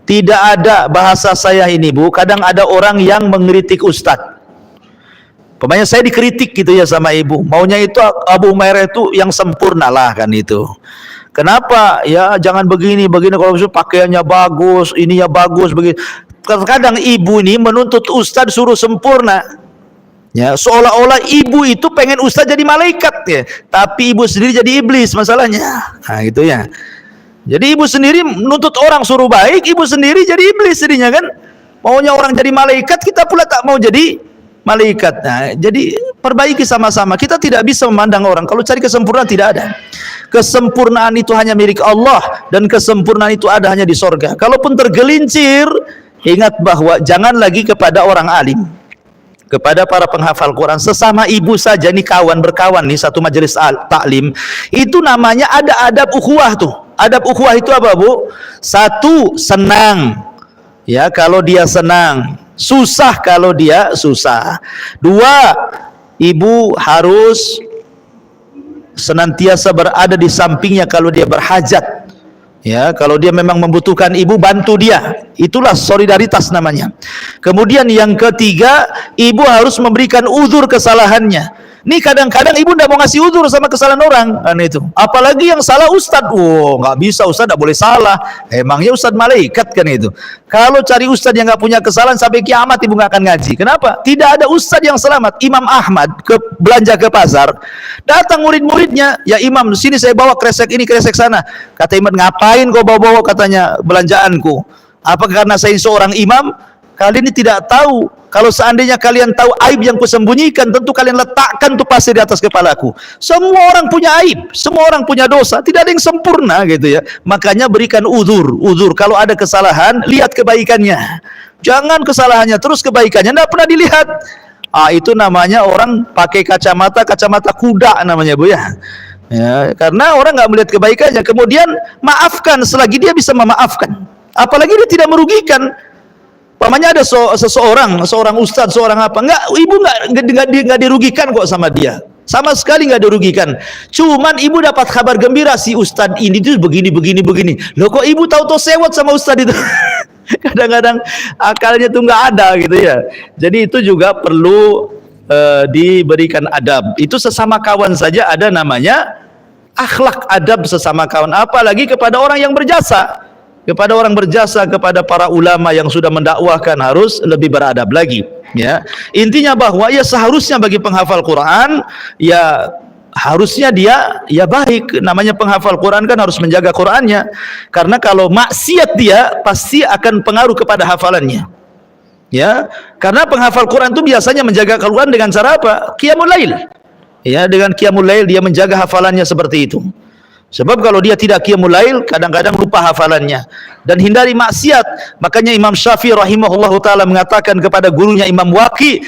[SPEAKER 2] Tidak ada, bahasa saya ini Bu, kadang ada orang yang mengkritik ustadz. Pokoknya saya dikritik gitu ya sama ibu, maunya itu Abu Umairah itu yang sempurna lah kan itu. Kenapa? Ya jangan begini, kalau misalnya pakaiannya bagus, ininya bagus, begini. Kadang ibu ini menuntut ustadz suruh sempurna. Ya, seolah-olah ibu itu pengen ustadz jadi malaikat ya, tapi ibu sendiri jadi iblis masalahnya. Nah itu ya. Jadi ibu sendiri menuntut orang suruh baik, ibu sendiri jadi iblis jadinya kan. Maunya orang jadi malaikat, kita pula tak mau jadi malaikat. Nah, jadi perbaiki sama-sama. Kita tidak bisa memandang orang. Kalau cari kesempurnaan tidak ada. Kesempurnaan itu hanya milik Allah, dan kesempurnaan itu ada hanya di sorga. Kalaupun tergelincir, ingat bahwa jangan lagi kepada orang alim, kepada para penghafal Quran, sesama ibu saja nih, berkawan nih satu majelis taklim, itu namanya ada adab ukhuwah tuh. Adab ukhuwah itu apa Bu? Satu, senang. Ya, kalau dia senang. Susah kalau dia susah. Dua, ibu harus senantiasa berada di sampingnya kalau dia berhajat. Ya, kalau dia memang membutuhkan ibu, bantu dia. Itulah solidaritas namanya. Kemudian yang ketiga, ibu harus memberikan uzur kesalahannya. Nih kadang-kadang ibu nggak mau ngasih udzur sama kesalahan orang, kan itu. Apalagi yang salah ustadz, nggak bisa, ustadz nggak boleh salah. Emangnya ustadz malaikat kan itu. Kalau cari ustadz yang nggak punya kesalahan sampai kiamat ibu nggak akan ngaji. Kenapa? Tidak ada ustadz yang selamat. Imam Ahmad belanja ke pasar, datang murid-muridnya, ya Imam, sini saya bawa kresek ini kresek sana. Kata Imam, ngapain kau bawa-bawa katanya belanjaanku? Apa karena saya seorang imam? Kalian ini tidak tahu. Kalau seandainya kalian tahu aib yang kusembunyikan, tentu kalian letakkan tuh pasir di atas kepalaku. Semua orang punya aib, semua orang punya dosa, tidak ada yang sempurna gitu ya. Makanya berikan uzur. Kalau ada kesalahan, lihat kebaikannya. Jangan kesalahannya, terus kebaikannya tidak pernah dilihat. Itu namanya orang pakai kacamata kuda namanya, Bu ya. Ya, karena orang nggak melihat kebaikannya. Kemudian maafkan selagi dia bisa memaafkan. Apalagi dia tidak merugikan. Pamannya ada seorang ustadz, seorang apa, ibu nggak dirugikan kok sama dia, sama sekali nggak dirugikan. Cuman ibu dapat kabar gembira si ustadz ini tuh begini. Loh kok ibu tahu sewot sama ustadz itu? Kadang-kadang akalnya tuh nggak ada gitu ya. Jadi itu juga perlu diberikan adab. Itu sesama kawan saja ada namanya akhlak adab sesama kawan, apalagi kepada orang yang berjasa. Kepada orang berjasa, kepada para ulama yang sudah mendakwahkan harus lebih beradab lagi ya. Intinya bahwa ya seharusnya bagi penghafal Quran ya harusnya dia ya baik. Namanya penghafal Quran kan harus menjaga Qurannya, karena kalau maksiat dia pasti akan pengaruh kepada hafalannya ya. Karena penghafal Quran itu biasanya menjaga Quran dengan cara apa? Qiyamul lail ya, dengan qiyamul lail dia menjaga hafalannya seperti itu. Sebab kalau dia tidak qiyamul lail, kadang-kadang lupa hafalannya. Dan hindari maksiat. Makanya Imam Syafi'i rahimahullahu ta'ala mengatakan kepada gurunya Imam Waqi,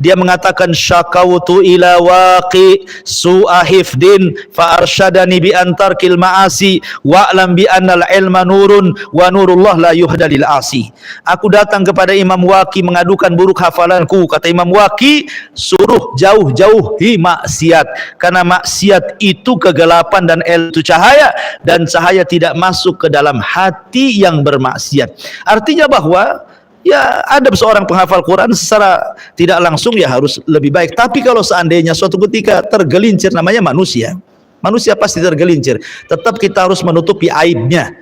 [SPEAKER 2] dia mengatakan syakautu ila Waqi su'a hifdin fa arsyadani bi antarkil ma'asi wa'lam bi annal ilma nurun wa nurullah la yuhda lil asi. Aku datang kepada Imam Waqi mengadukan buruk hafalanku. Kata Imam Waqi, suruh jauh-jauhi maksiat, karena maksiat itu kegelapan dan itu cahaya, dan cahaya tidak masuk ke dalam hati yang bermaksiat. Artinya bahwa ya adab seorang penghafal Quran secara tidak langsung ya harus lebih baik. Tapi kalau seandainya suatu ketika tergelincir, namanya manusia pasti tergelincir, tetap kita harus menutupi aibnya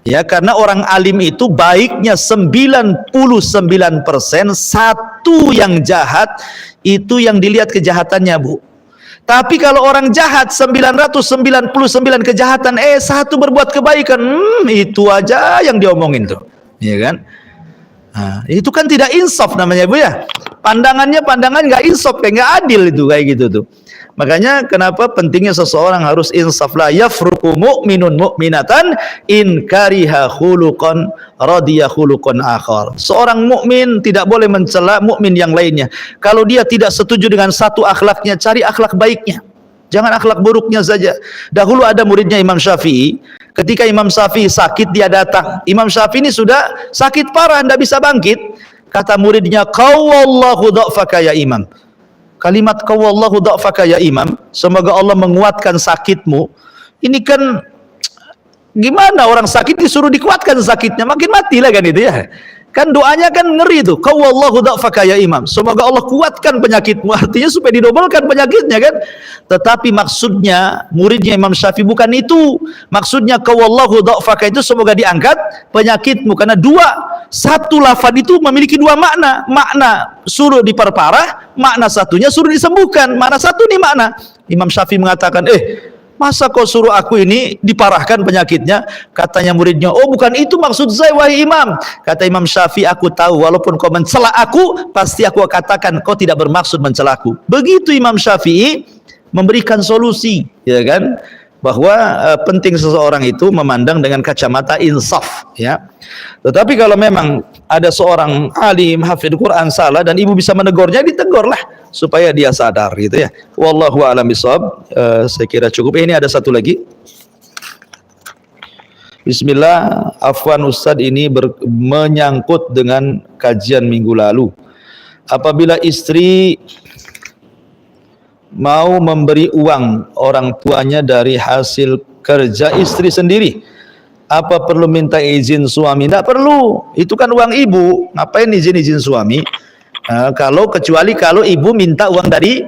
[SPEAKER 2] ya, karena orang alim itu baiknya 99%, satu yang jahat itu yang dilihat kejahatannya, Bu. Tapi kalau orang jahat 999 kejahatan, satu berbuat kebaikan, itu aja yang diomongin tuh, ya kan? Nah, itu kan tidak insaf namanya, Bu ya. Pandangan nggak insaf, kayak nggak adil itu, kayak gitu tuh. Makanya kenapa pentingnya seseorang harus insaf. La yafruqu mu'minun mu'minatan in kariha khuluqan radiya khuluqan akhar. Seorang mukmin tidak boleh mencela mukmin yang lainnya. Kalau dia tidak setuju dengan satu akhlaknya, cari akhlak baiknya. Jangan akhlak buruknya saja. Dahulu ada muridnya Imam Syafi'i. Ketika Imam Syafi'i sakit, dia datang. Imam Syafi'i ini sudah sakit parah, tidak bisa bangkit. Kata muridnya, qawwallahu dha'faka ya Imam. Kalimat qawwallahu dha'faka ya Imam, semoga Allah menguatkan sakitmu. Ini kan gimana orang sakit disuruh dikuatkan sakitnya, makin matilah kan itu ya. Kan doanya kan ngeri itu, qawwallahu dha'faka ya Imam, semoga Allah kuatkan penyakitmu, artinya supaya didobolkan penyakitnya kan. Tetapi maksudnya muridnya Imam Syafi'i bukan itu. Maksudnya qawwallahu dha'faka itu semoga diangkat penyakitmu, karena satu lafaz itu memiliki dua makna. Makna suruh diperparah, makna satunya suruh disembuhkan. Makna satu nih makna. Imam Syafi'i mengatakan, masa kau suruh aku ini diparahkan penyakitnya? Katanya muridnya, bukan itu maksud saya wahai Imam. Kata Imam Syafi'i, aku tahu walaupun kau mencela aku, pasti aku katakan kau tidak bermaksud mencelaku. Begitu Imam Syafi'i memberikan solusi, ya kan? Bahwa penting seseorang itu memandang dengan kacamata insaf, ya. Tetapi kalau memang ada seorang alim hafidh Quran salah dan ibu bisa menegurnya, ditegurlah supaya dia sadar gitu ya. Wallahu a'lam bishawab. Saya kira cukup. Ini ada satu lagi. Bismillah, afwan Ustaz, ini menyangkut dengan kajian minggu lalu. Apabila istri mau memberi uang orang tuanya dari hasil kerja istri sendiri, apa perlu minta izin suami? Tidak perlu, itu kan uang ibu, ngapain izin suami? Kecuali kalau ibu minta uang dari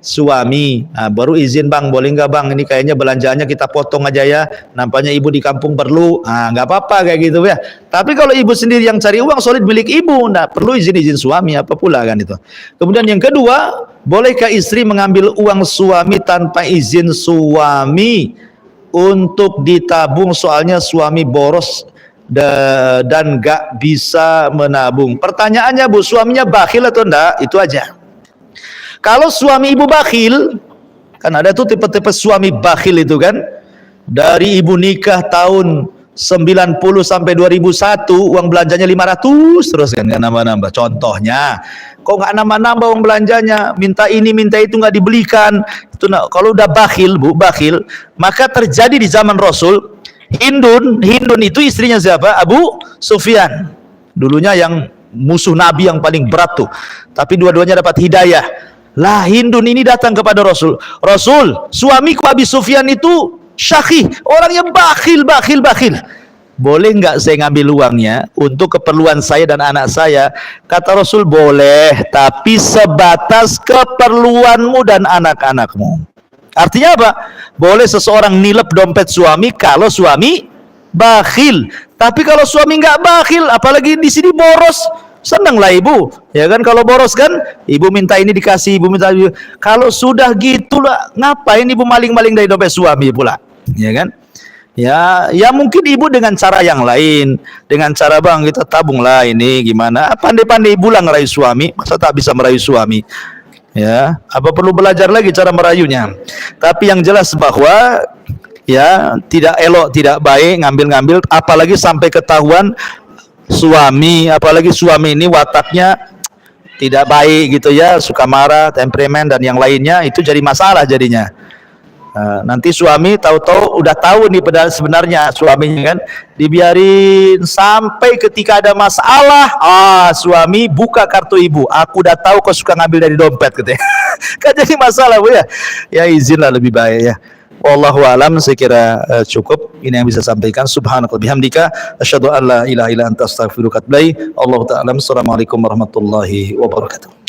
[SPEAKER 2] suami. Nah, baru izin bang, boleh nggak bang? Ini kayaknya belanjaannya kita potong aja ya. Nampaknya ibu di kampung perlu. Nah, nggak apa-apa kayak gitu ya. Tapi kalau ibu sendiri yang cari uang, solid milik ibu, nggak perlu izin suami apa pula kan itu. Kemudian yang kedua, bolehkah istri mengambil uang suami tanpa izin suami untuk ditabung? Soalnya suami boros dan nggak bisa menabung. Pertanyaannya bu, suaminya bakhil atau enggak? Itu aja. Kalau suami ibu bakhil, kan ada tuh tipe-tipe suami bakhil itu kan, dari ibu nikah tahun 90 sampai 2001 uang belanjanya 500 terus kan, nggak nambah-nambah. Contohnya, kok nggak nambah-nambah uang belanjanya, minta ini minta itu nggak dibelikan. Itu kalau udah bakhil bu, bakhil, maka terjadi di zaman Rasul. Hindun itu istrinya siapa? Abu Sufyan, dulunya yang musuh Nabi yang paling berat tuh, tapi dua-duanya dapat hidayah. Lah Hindun ini datang kepada Rasul, Rasul, suamiku Abi Sufyan itu syakih, orangnya bakhil. Boleh nggak saya ngambil uangnya untuk keperluan saya dan anak saya? Kata Rasul, boleh, tapi sebatas keperluanmu dan anak-anakmu. Artinya apa? Boleh seseorang nilep dompet suami kalau suami bakhil. Tapi kalau suami nggak bakhil, apalagi di sini boros, senanglah ibu, ya kan? Kalau boros kan, ibu minta ini dikasih, ibu minta. Kalau sudah gitulah, ngapain ibu maling-maling dari dompet suami pula, ya kan? Ya mungkin ibu dengan cara yang lain, dengan cara bang kita tabunglah ini gimana? Pandai-pandai ibu lah ngerayu suami, masa tak bisa merayu suami? Ya, apa perlu belajar lagi cara merayunya? Tapi yang jelas bahwa ya tidak elok, tidak baik ngambil-ngambil, apalagi sampai ketahuan suami, apalagi suami ini wataknya tidak baik gitu ya, suka marah, temperamen dan yang lainnya, itu jadi masalah jadinya. Nanti suami tahu-tahu udah tahu nih padahal sebenarnya suaminya kan, dibiarin sampai ketika ada masalah, suami buka kartu ibu, aku udah tahu kau suka ngambil dari dompet katanya. Kan jadi masalah bu ya. Ya izinlah lebih baik ya. Wallahu alam, saya kira cukup ini yang bisa sampaikan. Subhanaka bihamdika asyhadu an la ilaha illa anta astaghfiruka wa atubu ilaik. Allahu ta'ala. Assalamualaikum warahmatullahi wabarakatuh.